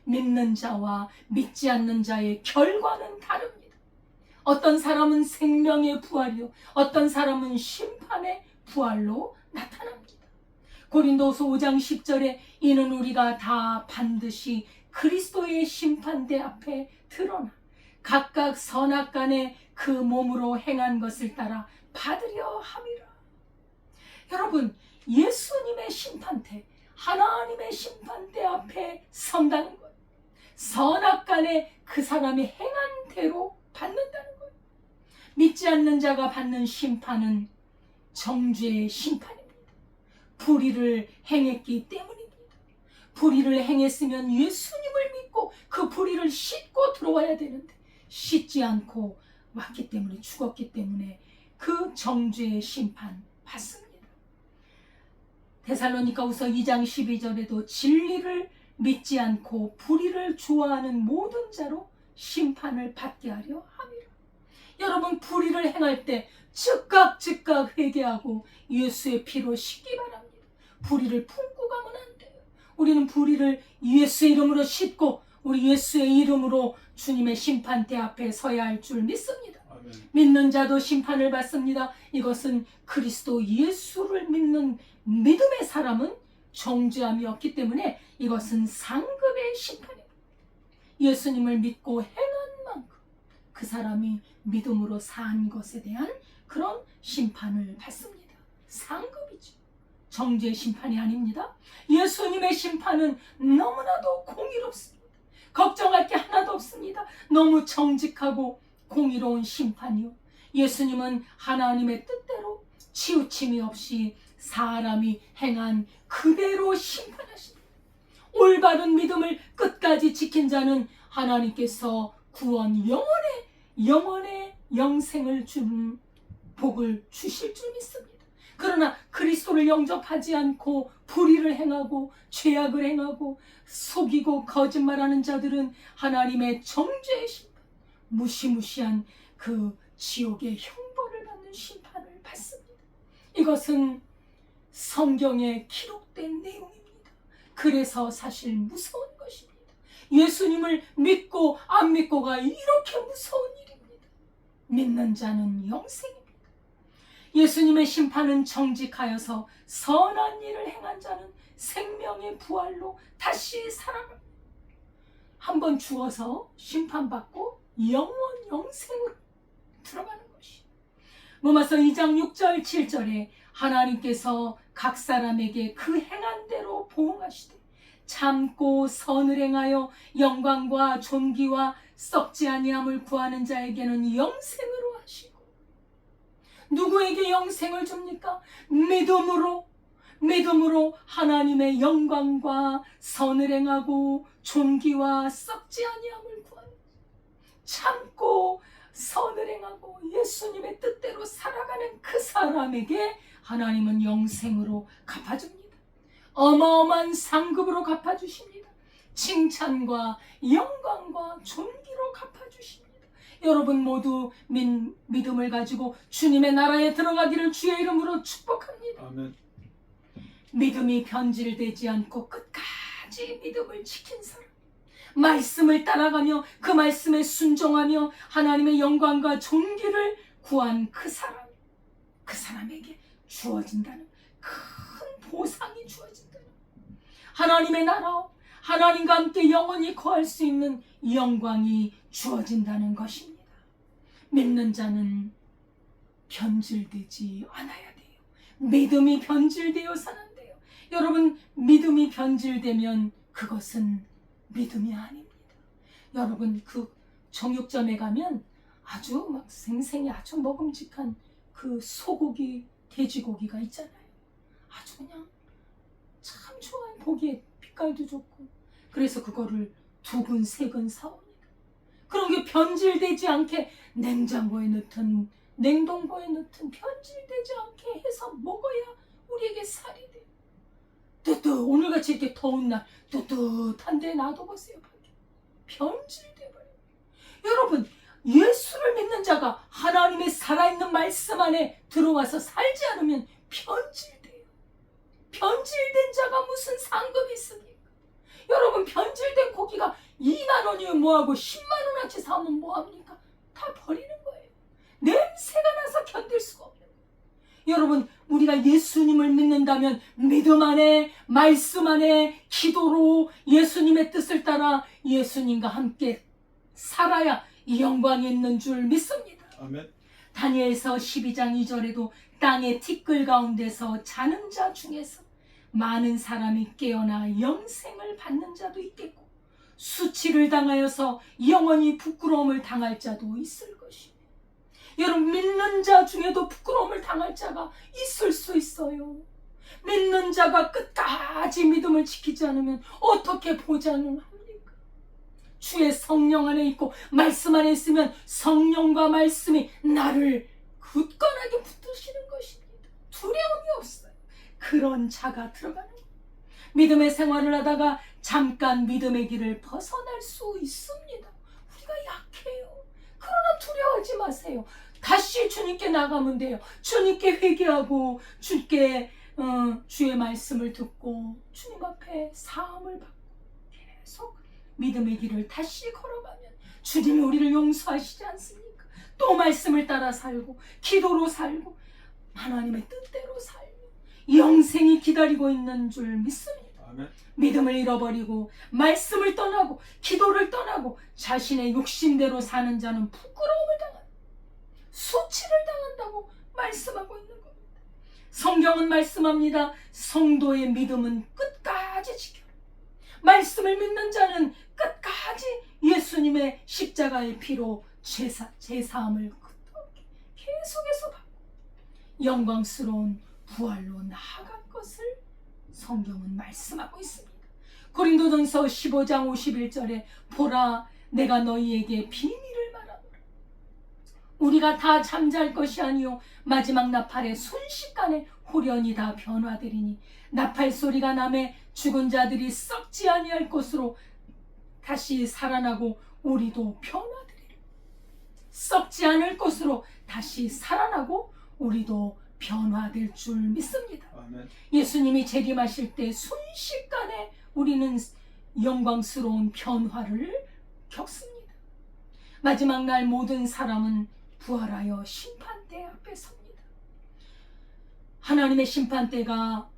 믿는 자와 믿지 않는 자의 결과는 다릅니다. 어떤 사람은 생명의 부활이요 어떤 사람은 심판의 부활로 나타납니다. 고린도서 5장 10절에 이는 우리가 다 반드시 그리스도의 심판대 앞에 드러나 각각 선악간에 그 몸으로 행한 것을 따라 받으려 함이라. 여러분, 예수님의 심판대, 하나님의 심판대 앞에 선다는 거예요. 선악간에 그 사람이 행한 대로 받는다는 거예요. 믿지 않는 자가 받는 심판은 정죄의 심판입니다. 불의를 행했기 때문입니다. 불의를 행했으면 예수님을 믿고 그 불의를 씻고 들어와야 되는데 씻지 않고 왔기 때문에 죽었기 때문에 그 정죄의 심판 받습니다. 데살로니가후서 2장 12절에도 진리를 믿지 않고 불의를 좋아하는 모든 자로 심판을 받게 하려 함이라. 여러분, 불의를 행할 때 즉각 회개하고 예수의 피로 씻기 바랍니다. 불의를 품고 가면 안 돼요. 우리는 불의를 예수의 이름으로 씻고 우리 예수의 이름으로 주님의 심판대 앞에 서야 할 줄 믿습니다. 아멘. 믿는 자도 심판을 받습니다. 이것은 그리스도 예수를 믿는 믿음의 사람은 정죄함이 없기 때문에 이것은 상급의 심판입니다. 예수님을 믿고 행한 만큼 그 사람이 믿음으로 산 것에 대한 그런 심판을 받습니다. 상급이죠. 정죄의 심판이 아닙니다. 예수님의 심판은 너무나도 공의롭습니다. 걱정할 게 하나도 없습니다. 너무 정직하고 공의로운 심판이요. 예수님은 하나님의 뜻대로 치우침이 없이 사람이 행한 그대로 심판하십니다. 올바른 믿음을 끝까지 지킨 자는 하나님께서 구원 영원의 영생을 주는 복을 주실 줄 믿습니다. 그러나 그리스도를 영접하지 않고 불의를 행하고 죄악을 행하고 속이고 거짓말하는 자들은 하나님의 정죄의 심판, 무시무시한 그 지옥의 형벌을 받는 심판을 받습니다. 이것은 성경에 기록된 내용입니다. 그래서 사실 무서운 것입니다. 예수님을 믿고 안 믿고가 이렇게 무서운 일입니다. 믿는 자는 영생입니다. 예수님의 심판은 정직하여서 선한 일을 행한 자는 생명의 부활로 다시 살아갑니다. 한번 죽어서 심판받고 영생으로 들어가는 것이. 로마서 2장 6절 7절에 하나님께서 각 사람에게 그 행한 대로 보응하시되 참고 선을 행하여 영광과 존귀와 썩지 아니함을 구하는 자에게는 영생으로 하시고. 누구에게 영생을 줍니까? 믿음으로 하나님의 영광과 선을 행하고 존귀와 썩지 아니함을 구하는, 참고 선을 행하고 예수님의 뜻대로 살아가는 그 사람에게 하나님은 영생으로 갚아줍니다. 어마어마한 상급으로 갚아주십니다. 칭찬과 영광과 존귀로 갚아주십니다. 여러분 모두 믿음을 가지고 주님의 나라에 들어가기를 주의 이름으로 축복합니다. 아멘. 믿음이 변질되지 않고 끝까지 믿음을 지킨 사람, 말씀을 따라가며 그 말씀에 순종하며 하나님의 영광과 존귀를 구한 그 사람에게 주어진다는 큰 보상이 주어진다는, 하나님의 나라, 하나님과 함께 영원히 거할 수 있는 영광이 주어진다는 것입니다. 믿는 자는 변질되지 않아야 돼요. 믿음이 변질되어서는 안 돼요. 여러분, 믿음이 변질되면 그것은 믿음이 아닙니다. 여러분, 그 정육점에 가면 아주 막 생생히 아주 먹음직한 그 소고기, 돼지고기가 있잖아요. 아주 그냥 참 좋아요. 보기에 빛깔도 좋고. 그래서 그거를 2근, 3근 사옵니다. 그런 게 변질되지 않게 냉장고에 넣든 냉동고에 넣든 변질되지 않게 해서 먹어야 우리에게 살이 돼요. 오늘같이 이렇게 더운 날 뜨뜻한 데 놔둬보세요. 변질돼버려요. 여러분, 예수를 믿는 자가 하나님의 살아있는 말씀 안에 들어와서 살지 않으면 변질돼요. 변질된 자가 무슨 상급이 있습니까? 여러분, 변질된 고기가 2만 원이면 뭐하고 10만 원어치 사면 뭐합니까? 다 버리는 거예요. 냄새가 나서 견딜 수가 없는 거예요. 여러분, 우리가 예수님을 믿는다면 믿음 안에, 말씀 안에, 기도로 예수님의 뜻을 따라 예수님과 함께 살아야 이 영광이 있는 줄 믿습니다. 아멘. 다니엘서 12장 2절에도 땅의 티끌 가운데서 자는 자 중에서 많은 사람이 깨어나 영생을 받는 자도 있겠고 수치를 당하여서 영원히 부끄러움을 당할 자도 있을 것이며, 여러분, 믿는 자 중에도 부끄러움을 당할 자가 있을 수 있어요. 믿는 자가 끝까지 믿음을 지키지 않으면 어떻게 보장을 합니까? 주의 성령 안에 있고 말씀 안에 있으면 성령과 말씀이 나를 굳건하게 붙드시는 것입니다. 두려움이 없어요. 그런 자가 들어가는 거예요. 믿음의 생활을 하다가 잠깐 믿음의 길을 벗어날 수 있습니다. 우리가 약해요. 그러나 두려워하지 마세요. 다시 주님께 나가면 돼요. 주님께 회개하고 주님께 주의 말씀을 듣고 주님 앞에 사함을 받고 계속 믿음의 길을 다시 걸어가면 주님이 우리를 용서하시지 않습니까? 또 말씀을 따라 살고 기도로 살고 하나님의 뜻대로 살고 영생이 기다리고 있는 줄 믿습니다. 아멘. 믿음을 잃어버리고 말씀을 떠나고 기도를 떠나고 자신의 욕심대로 사는 자는 부끄러움을 당한다. 수치를 당한다고 말씀하고 있는 겁니다. 성경은 말씀합니다. 성도의 믿음은 끝까지 지켜라. 말씀을 믿는 자는 끝까지 예수님의 십자가의 피로 제사함을 계속해서 받고 영광스러운 부활로 나아갈 것을 성경은 말씀하고 있습니다. 고린도전서 15장 51절에 보라, 내가 너희에게 비밀을 말하노라. 우리가 다 잠잘 것이 아니요 마지막 나팔의 순식간에 홀연히 다 변화되리니 나팔 소리가 나매 죽은 자들이 썩지 아니할 것으로 다시 살아나고 우리도 변화되리라. 썩지 않을 것으로 다시 살아나고 우리도 변화될 줄 믿습니다. 아멘. 예수님이 재림하실 때 순식간에 우리는 영광스러운 변화를 겪습니다. 마지막 날 모든 사람은 부활하여 심판대 앞에 섭니다. 하나님의 심판대가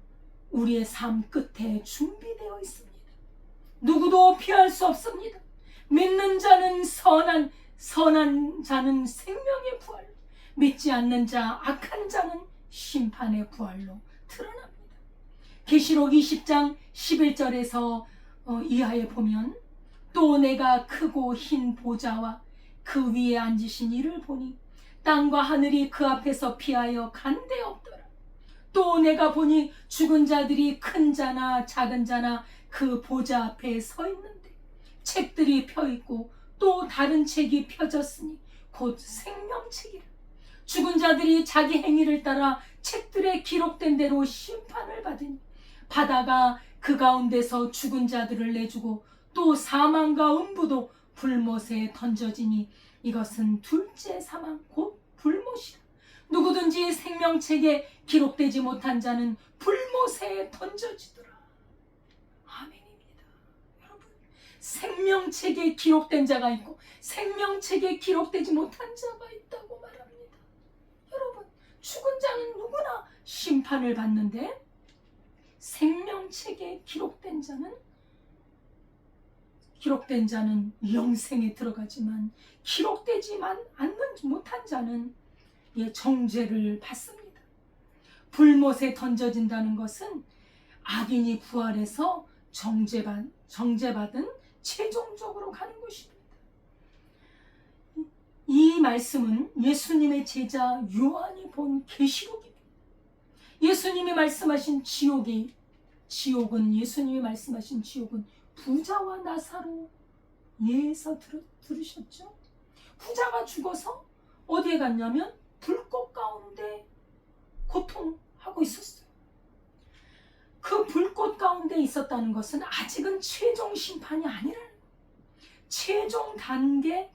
우리의 삶 끝에 준비되어 있습니다. 누구도 피할 수 없습니다. 믿는 자는 선한 자는 생명의 부활로, 믿지 않는 자, 악한 자는 심판의 부활로 드러납니다. 계시록 20장 11절에서 이하에 보면, 또 내가 크고 흰 보좌와 그 위에 앉으신 이를 보니 땅과 하늘이 그 앞에서 피하여 간데 없더라. 또 내가 보니 죽은 자들이 큰 자나 작은 자나 그 보좌 앞에 서 있는데 책들이 펴 있고 또 다른 책이 펴졌으니 곧 생명책이라. 죽은 자들이 자기 행위를 따라 책들에 기록된 대로 심판을 받으니 바다가 그 가운데서 죽은 자들을 내주고 또 사망과 음부도 불못에 던져지니 이것은 둘째 사망 곧 불못이라. 누구든지 생명책에 기록되지 못한 자는 불못에 던져지더라. 아멘입니다. 여러분, 생명책에 기록된 자가 있고 생명책에 기록되지 못한 자가 있다고 말합니다. 여러분, 죽은 자는 누구나 심판을 받는데 생명책에 기록된 자는 영생에 들어가지만 기록되지 못한 자는 정죄를 받습니다. 불못에 던져진다는 것은 악인이 부활해서 정죄받은 최종적으로 가는 것입니다. 이 말씀은 예수님의 제자 요한이 본 계시록입니다. 예수님이 말씀하신 지옥은 부자와 나사로에서 들으셨죠? 부자가 죽어서 어디에 갔냐면 불꽃 가운데 고통하고 있었어요. 그 불꽃 가운데 있었다는 것은 아직은 최종 심판이 아니라는 거예요. 최종 판결을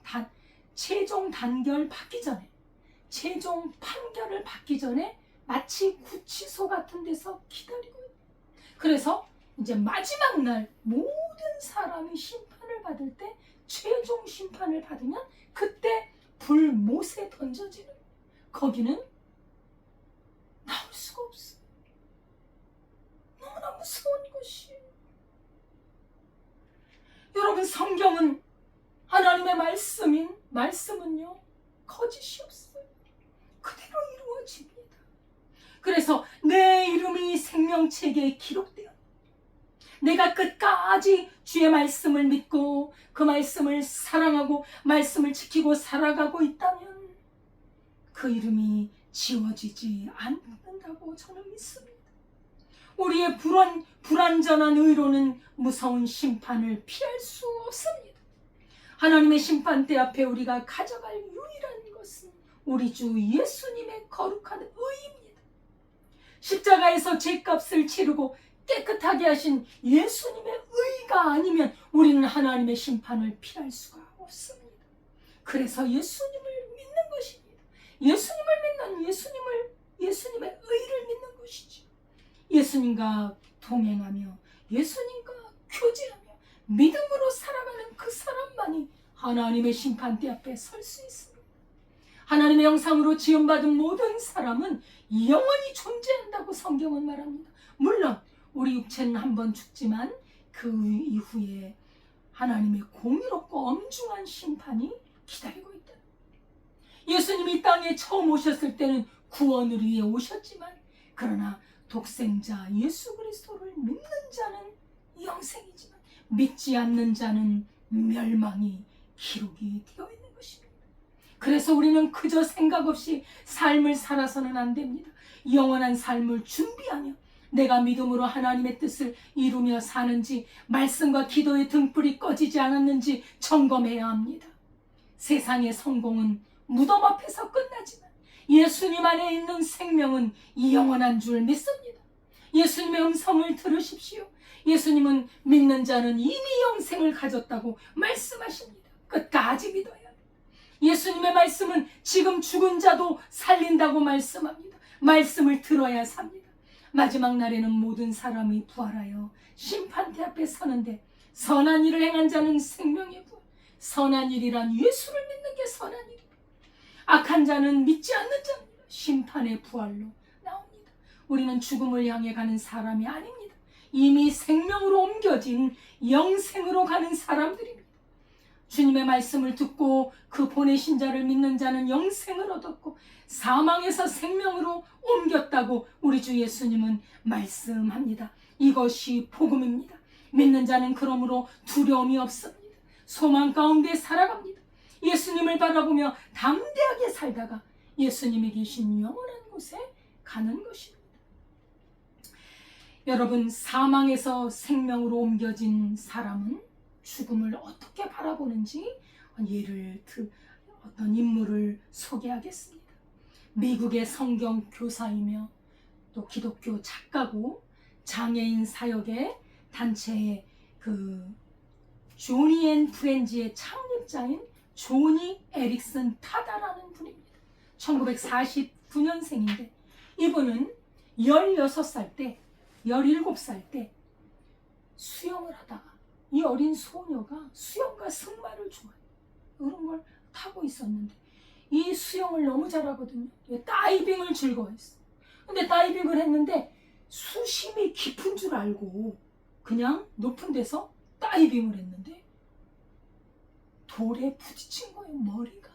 받기 전에 마치 구치소 같은 데서 기다리고 있어요. 그래서 이제 마지막 날 모든 사람이 심판을 받을 때, 최종 심판을 받으면 그때 불못에 던져지는, 거기는 나올 수가 없어요. 너무나 무서운 것이에요. 여러분, 성경은 하나님의 말씀은요 거짓이 없어요. 그대로 이루어집니다. 그래서 내 이름이 생명책에 기록되어 내가 끝까지 주의 말씀을 믿고 그 말씀을 사랑하고 말씀을 지키고 살아가고 있다면 그 이름이 지워지지 않는다고 저는 믿습니다. 우리의 불완전한 의로는 무서운 심판을 피할 수 없습니다. 하나님의 심판대 앞에 우리가 가져갈 유일한 것은 우리 주 예수님의 거룩한 의입니다. 십자가에서 죄값을 치르고 깨끗하게 하신 예수님의 의가 아니면 우리는 하나님의 심판을 피할 수가 없습니다. 그래서 예수님을 믿는 것입니다. 예수님의 의를 믿는 것이죠. 예수님과 동행하며 예수님과 교제하며 믿음으로 살아가는 그 사람만이 하나님의 심판대 앞에 설 수 있습니다. 하나님의 형상으로 지음받은 모든 사람은 영원히 존재한다고 성경은 말합니다. 물론 우리 육체는 한번 죽지만 그 이후에 하나님의 공의롭고 엄중한 심판이 기다리고 있다. 예수님이 이 땅에 처음 오셨을 때는 구원을 위해 오셨지만, 그러나 독생자 예수 그리스도를 믿는 자는 영생이지만 믿지 않는 자는 멸망이 기록이 되어 있는 것입니다. 그래서 우리는 그저 생각 없이 삶을 살아서는 안 됩니다. 영원한 삶을 준비하며 내가 믿음으로 하나님의 뜻을 이루며 사는지, 말씀과 기도의 등불이 꺼지지 않았는지 점검해야 합니다. 세상의 성공은 무덤 앞에서 끝나지만 예수님 안에 있는 생명은 영원한 줄 믿습니다. 예수님의 음성을 들으십시오. 예수님은 믿는 자는 이미 영생을 가졌다고 말씀하십니다. 끝까지 믿어야 합니다. 예수님의 말씀은 지금 죽은 자도 살린다고 말씀합니다. 말씀을 들어야 삽니다. 마지막 날에는 모든 사람이 부활하여 심판대 앞에 서는데 선한 일을 행한 자는 생명의 부활. 선한 일이란 예수를 믿는 게 선한 일입니다. 악한 자는 믿지 않는 자입니다. 심판의 부활로 나옵니다. 우리는 죽음을 향해 가는 사람이 아닙니다. 이미 생명으로 옮겨진 영생으로 가는 사람들입니다. 주님의 말씀을 듣고 그 보내신 자를 믿는 자는 영생을 얻었고 사망에서 생명으로 옮겼다고 우리 주 예수님은 말씀합니다. 이것이 복음입니다. 믿는 자는 그러므로 두려움이 없습니다. 소망 가운데 살아갑니다. 예수님을 바라보며 담대하게 살다가 예수님이 계신 영원한 곳에 가는 것입니다. 여러분, 사망에서 생명으로 옮겨진 사람은 죽음을 어떻게 바라보는지 어떤 인물을 소개하겠습니다. 미국의 성경 교사이며 또 기독교 작가고 장애인 사역의 단체의 조니 앤 프렌즈의 창립자인 조니 에릭슨 타다라는 분입니다. 1949년생인데 이분은 16살 때 17살 때 수영을 하다가 이 어린 소녀가 수영과 승마를 좋아해요. 그런 걸 타고 있었는데 이 수영을 너무 잘하거든요. 다이빙을 즐거워했어요. 근데 다이빙을 했는데 수심이 깊은 줄 알고 그냥 높은 데서 다이빙을 했는데 돌에 부딪힌 거예요. 머리가.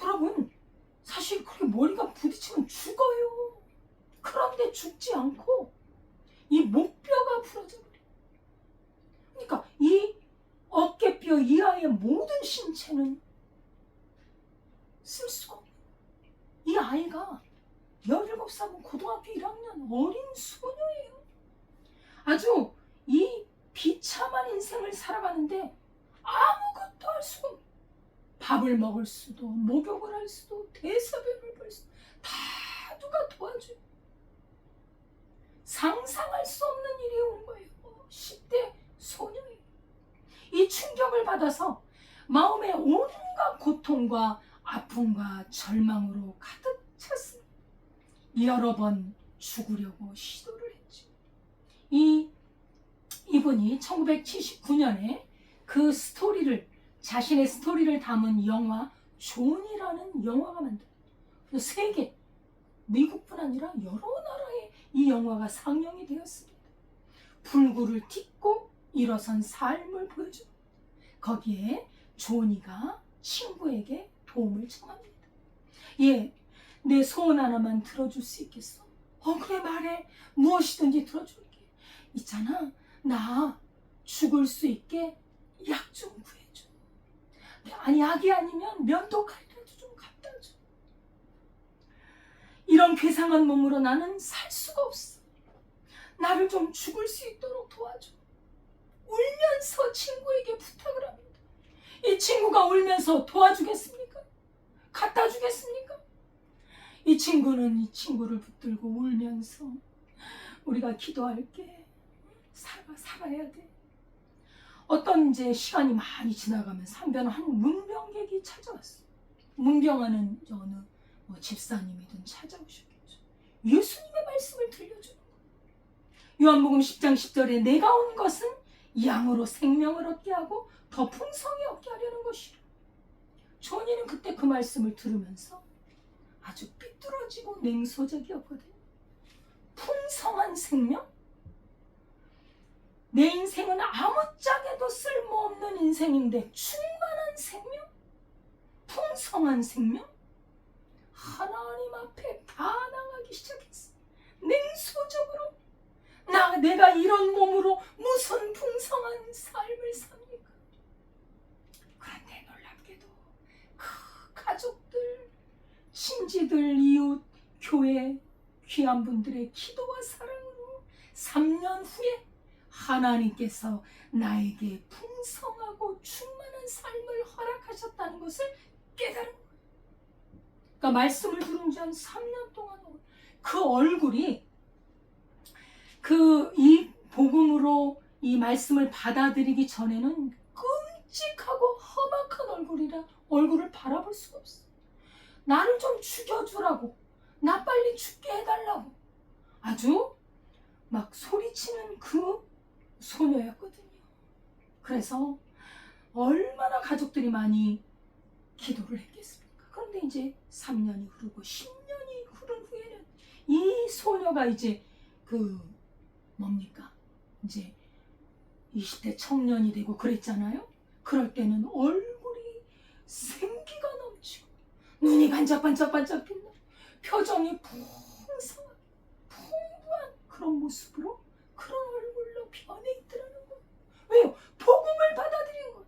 여러분, 사실 그렇게 머리가 부딪히면 죽어요. 그런데 죽지 않고 이 목뼈가 부러져 버려요. 그러니까 이 어깨뼈 이하의 모든 신체는 쓸 수가 없는 거예요. 이 아이가 17살 고등학교 1학년 어린 소녀예요. 아주 이 비참한 인생을 살아가는데 아무것도 할 수가 없어요. 밥을 먹을 수도, 목욕을 할 수도, 대소변을 볼 수도 다 누가 도와줘요. 상상할 수 없는 일이 온 거예요. 10대 소녀예요. 이 충격을 받아서 마음에 온갖 고통과 아픔과 절망으로 가득 찼습니다. 여러 번 죽으려고 시도를 했죠. 이분이 1979년에 그 자신의 스토리를 담은 영화 존이라는 영화가 만들어졌어요. 세계, 미국뿐 아니라 여러 나라에 이 영화가 상영이 되었습니다. 불구를 딛고 일어선 삶을 보여줍니다. 거기에 조니가 친구에게 도움을 청합니다. 예, 내 소원 하나만 들어줄 수 있겠어? 그래, 말해. 무엇이든지 들어줄게. 있잖아, 나 죽을 수 있게 약 좀 구해줘. 아니, 약이 아니면 면도칼이라도 좀 갖다 줘. 이런 괴상한 몸으로 나는 살 수가 없어. 나를 좀 죽을 수 있도록 도와줘. 울면서 친구에게 부탁을 합니다. 이 친구가 울면서 도와주겠습니까? 갖다 주겠습니까? 이 친구는 이 친구를 붙들고 울면서 우리가 기도할게. 살아야 돼. 어떤 이제 시간이 많이 지나가면서 한편 한 문병객이 찾아왔어요. 문병하는 어느 집사님이든 찾아오셨겠죠. 예수님의 말씀을 들려주는 거예요. 요한복음 10장 10절에 내가 온 것은 양으로 생명을 얻게 하고 더 풍성히 얻게 하려는 것이라. 조니는 그때 그 말씀을 들으면서 아주 삐뚤어지고 냉소적이었거든요. 풍성한 생명? 내 인생은 아무짝에도 쓸모없는 인생인데 충만한 생명? 풍성한 생명? 하나님 앞에 반항하기 시작했어. 냉소적으로 내가 이런 몸으로 무슨 풍성한 삶을 삽니까? 그런데 놀랍게도 그 가족들, 친지들, 이웃, 교회, 귀한 분들의 기도와 사랑으로 3년 후에 하나님께서 나에게 풍성하고 충만한 삶을 허락하셨다는 것을 깨달은 거예요. 그러니까 말씀을 들은 지 한 3년 동안 그 얼굴이 이 복음으로 이 말씀을 받아들이기 전에는 끔찍하고 험악한 얼굴을 바라볼 수가 없어요. 나를 좀 죽여주라고, 나 빨리 죽게 해달라고 아주 막 소리치는 그 소녀였거든요. 그래서 얼마나 가족들이 많이 기도를 했겠습니까? 그런데 이제 3년이 흐르고 10년이 흐른 후에는 이 소녀가 이제 뭡니까? 이제 20대 청년이 되고 그랬잖아요. 그럴 때는 얼굴이 생기가 넘치고 눈이 반짝반짝반짝 빛나 표정이 풍성한 풍부한 그런 모습으로 그런 얼굴로 변해 있더라는 거예요. 왜요? 복음을 받아들인 거예요.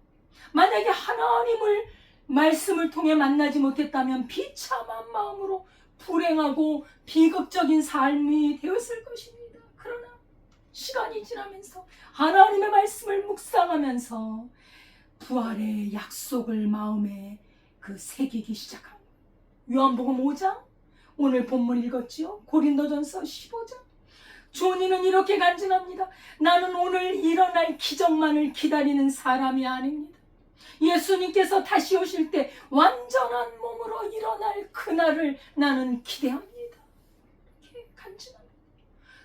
만약에 하나님을 말씀을 통해 만나지 못했다면 비참한 마음으로 불행하고 비극적인 삶이 되었을 것입니다. 그러나 시간이 지나면서 하나님의 말씀을 묵상하면서 부활의 약속을 마음에 새기기 시작한 거예요. 요한복음 5장 오늘 본문 읽었지요. 고린도전서 15장 조니는 이렇게 간증합니다. 나는 오늘 일어날 기적만을 기다리는 사람이 아닙니다. 예수님께서 다시 오실 때 완전한 몸으로 일어날 그날을 나는 기대합니다. 이렇게 간증합니다.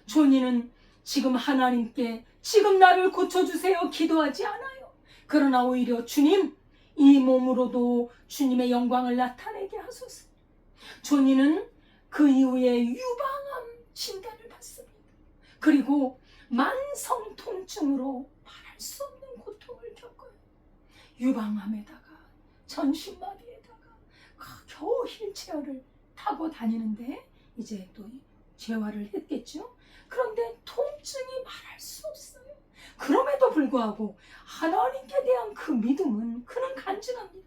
조니는 지금 하나님께 지금 나를 고쳐주세요 기도하지 않아요. 그러나 오히려 주님 이 몸으로도 주님의 영광을 나타내게 하소서. 조니는 그 이후에 유방암 진단을 받습니다. 그리고 만성 통증으로 말할 수 없는 고통을 겪어요. 유방암에다가 전신마비에다가 겨우 휠체어를 타고 다니는데 이제 또 재활을 했겠죠. 그런데 통증이 말할 수 없어요. 그럼에도 불구하고 하나님께 대한 그 믿음은 그는 간증합니다.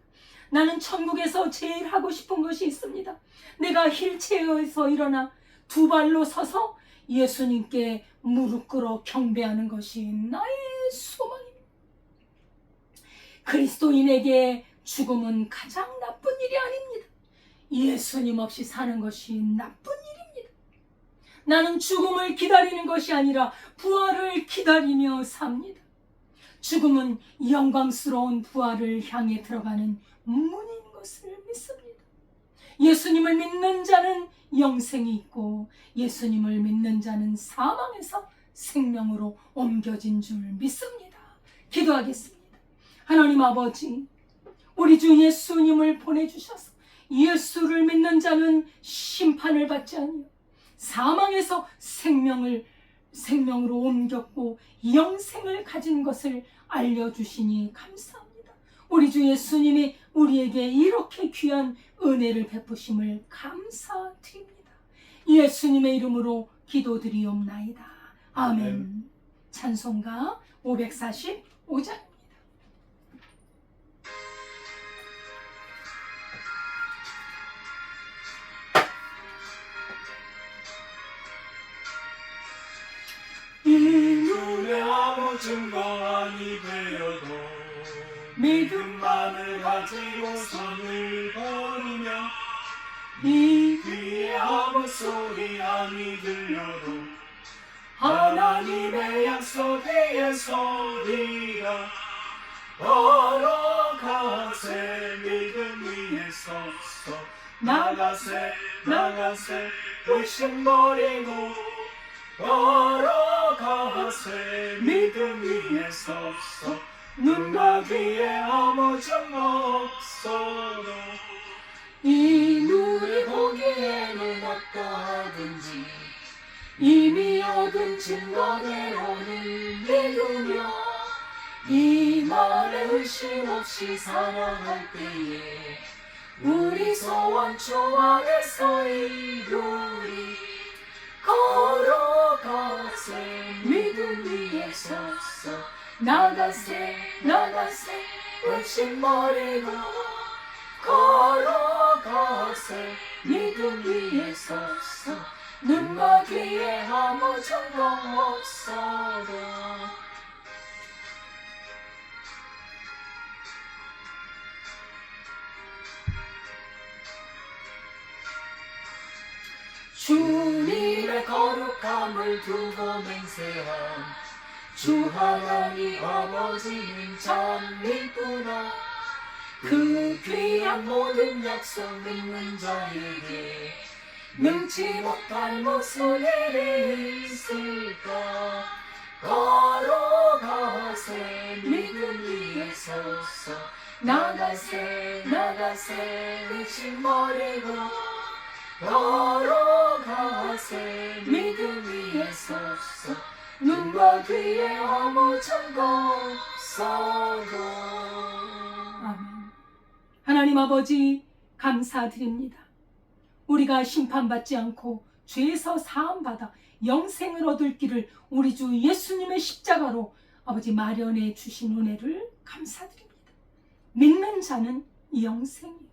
나는 천국에서 제일 하고 싶은 것이 있습니다. 내가 휠체어에서 일어나 두 발로 서서 예수님께 무릎 꿇어 경배하는 것이 나의 소망입니다. 그리스도인에게 죽음은 가장 나쁜 일이 아닙니다. 예수님 없이 사는 것이 나쁜 일입니다. 나는 죽음을 기다리는 것이 아니라 부활을 기다리며 삽니다. 죽음은 영광스러운 부활을 향해 들어가는 문인 것을 믿습니다. 예수님을 믿는 자는 영생이 있고 예수님을 믿는 자는 사망에서 생명으로 옮겨진 줄 믿습니다. 기도하겠습니다. 하나님 아버지, 우리 주 예수님을 보내주셔서 예수를 믿는 자는 심판을 받지 아니하여 사망에서 생명으로 옮겼고 영생을 가진 것을 알려주시니 감사합니다. 우리 주 예수님이 우리에게 이렇게 귀한 은혜를 베푸심을 감사드립니다. 예수님의 이름으로 기도드리옵나이다. 아멘. 찬송가 545장 눈에 아무 증거 아니 되어도 믿음만을 가지고 선을 거리며 이 귀에 아무 소리 아니 들려도 하나님의 약속 위에 서리라. 걸어가세 믿음 위에 서서 나가세 의심 버리고 걸어가세 믿음 위에 서서 눈과 귀에 아무 증거 없어도 이 눈이 보기에는 어떠하든지 이미 얻은 증거대로는 믿으며 이 말에 의심 없이 살아갈 때에 우리 소원 주 안에서 이루리. 걸어가세 믿음 위에 서서 나가세 의심 버리고 걸어가세 믿음 위에 서서 눈과 귀에 아무 증거 없어도 주님의 거룩함을 두고 맹세한 주 하나님 아버지는 참 믿구나. 그 귀한 모든 약속 믿는 자에게 능지 못할 무슨 일이 있을까 걸어가세 믿음 위에 서서 나가세 의심 버리고 걸어가세 믿음 위에 서서 눈과 귀에 아무 증거 없어도. 아멘. 하나님 아버지 감사드립니다. 우리가 심판받지 않고 죄에서 사함받아 영생을 얻을 길을 우리 주 예수님의 십자가로 아버지 마련해 주신 은혜를 감사드립니다. 믿는 자는 영생이요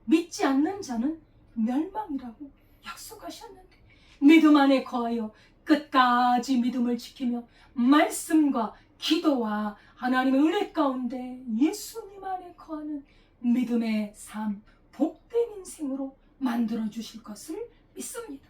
믿지 않는 자는 멸망이라고 약속하셨는데 믿음 안에 거하여 끝까지 믿음을 지키며 말씀과 기도와 하나님의 은혜 가운데 예수님 안에 거하는 믿음의 삶, 복된 인생으로 만들어 주실 것을 믿습니다.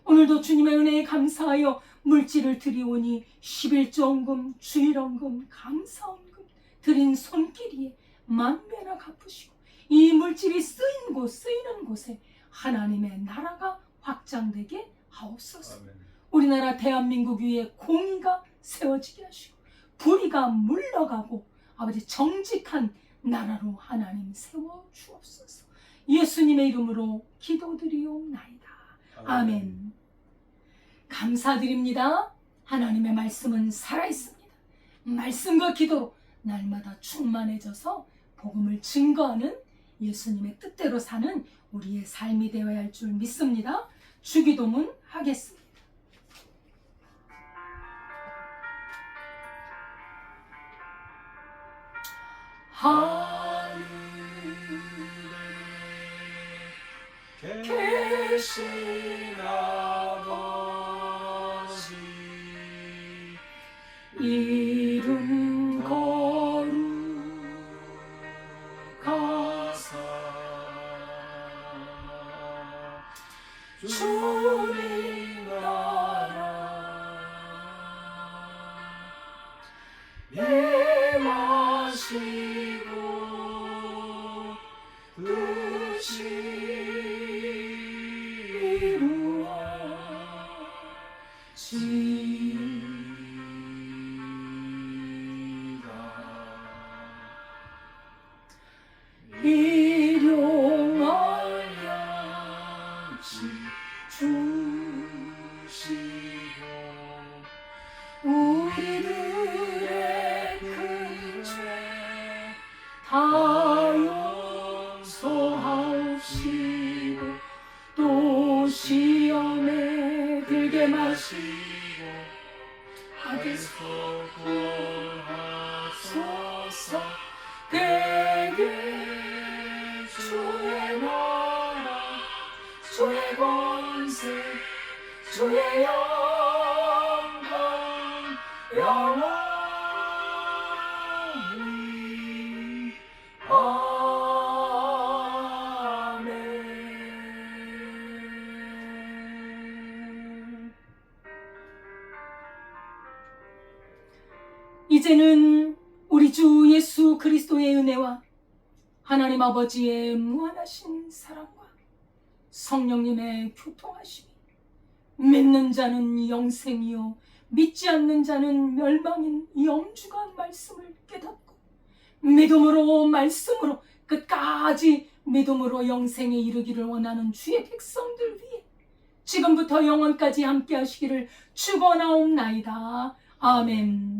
오늘도 주님의 은혜에 감사하여 물질을 드리오니 11조원금, 주일원금, 감사원금 드린 손길이에 만배나 갚으시고 이 물질이 쓰이는 곳에 하나님의 나라가 확장되게 하옵소서. 우리나라 대한민국 위에 공의가 세워지게 하시고 불의가 물러가고 아버지 정직한 나라로 하나님 세워 주옵소서. 예수님의 이름으로 기도드리옵나이다. 아멘. 감사드립니다. 하나님의 말씀은 살아있습니다. 말씀과 기도로 날마다 충만해져서 복음을 증거하는 예수님의 뜻대로 사는 우리의 삶이 되어야 할 줄 믿습니다. 주기도문 하겠습니다. 하늘에 계신 아버지 이름 거룩하사 주님 나라 임하시고 뜻이 이루어지다. 일용할 양식 주시고 우리들의 큰 죄 다 용서하옵시고 또 시험에 들게 마시고 악에서 구하소서. 대개 주의 나라 주의 권세 주의 영광 영원히 아멘. 이제는 우리 주 예수 그리스도의 은혜와 하나님 아버지의 무한하신 사랑과 성령님의 교통하심이 믿는 자는 영생이요 믿지 않는 자는 멸망인 이 엄중한 말씀을 깨닫고 믿음으로 말씀으로 끝까지 믿음으로 영생에 이르기를 원하는 주의 백성들 위해 지금부터 영원까지 함께 하시기를 축원하옵나이다. 아멘.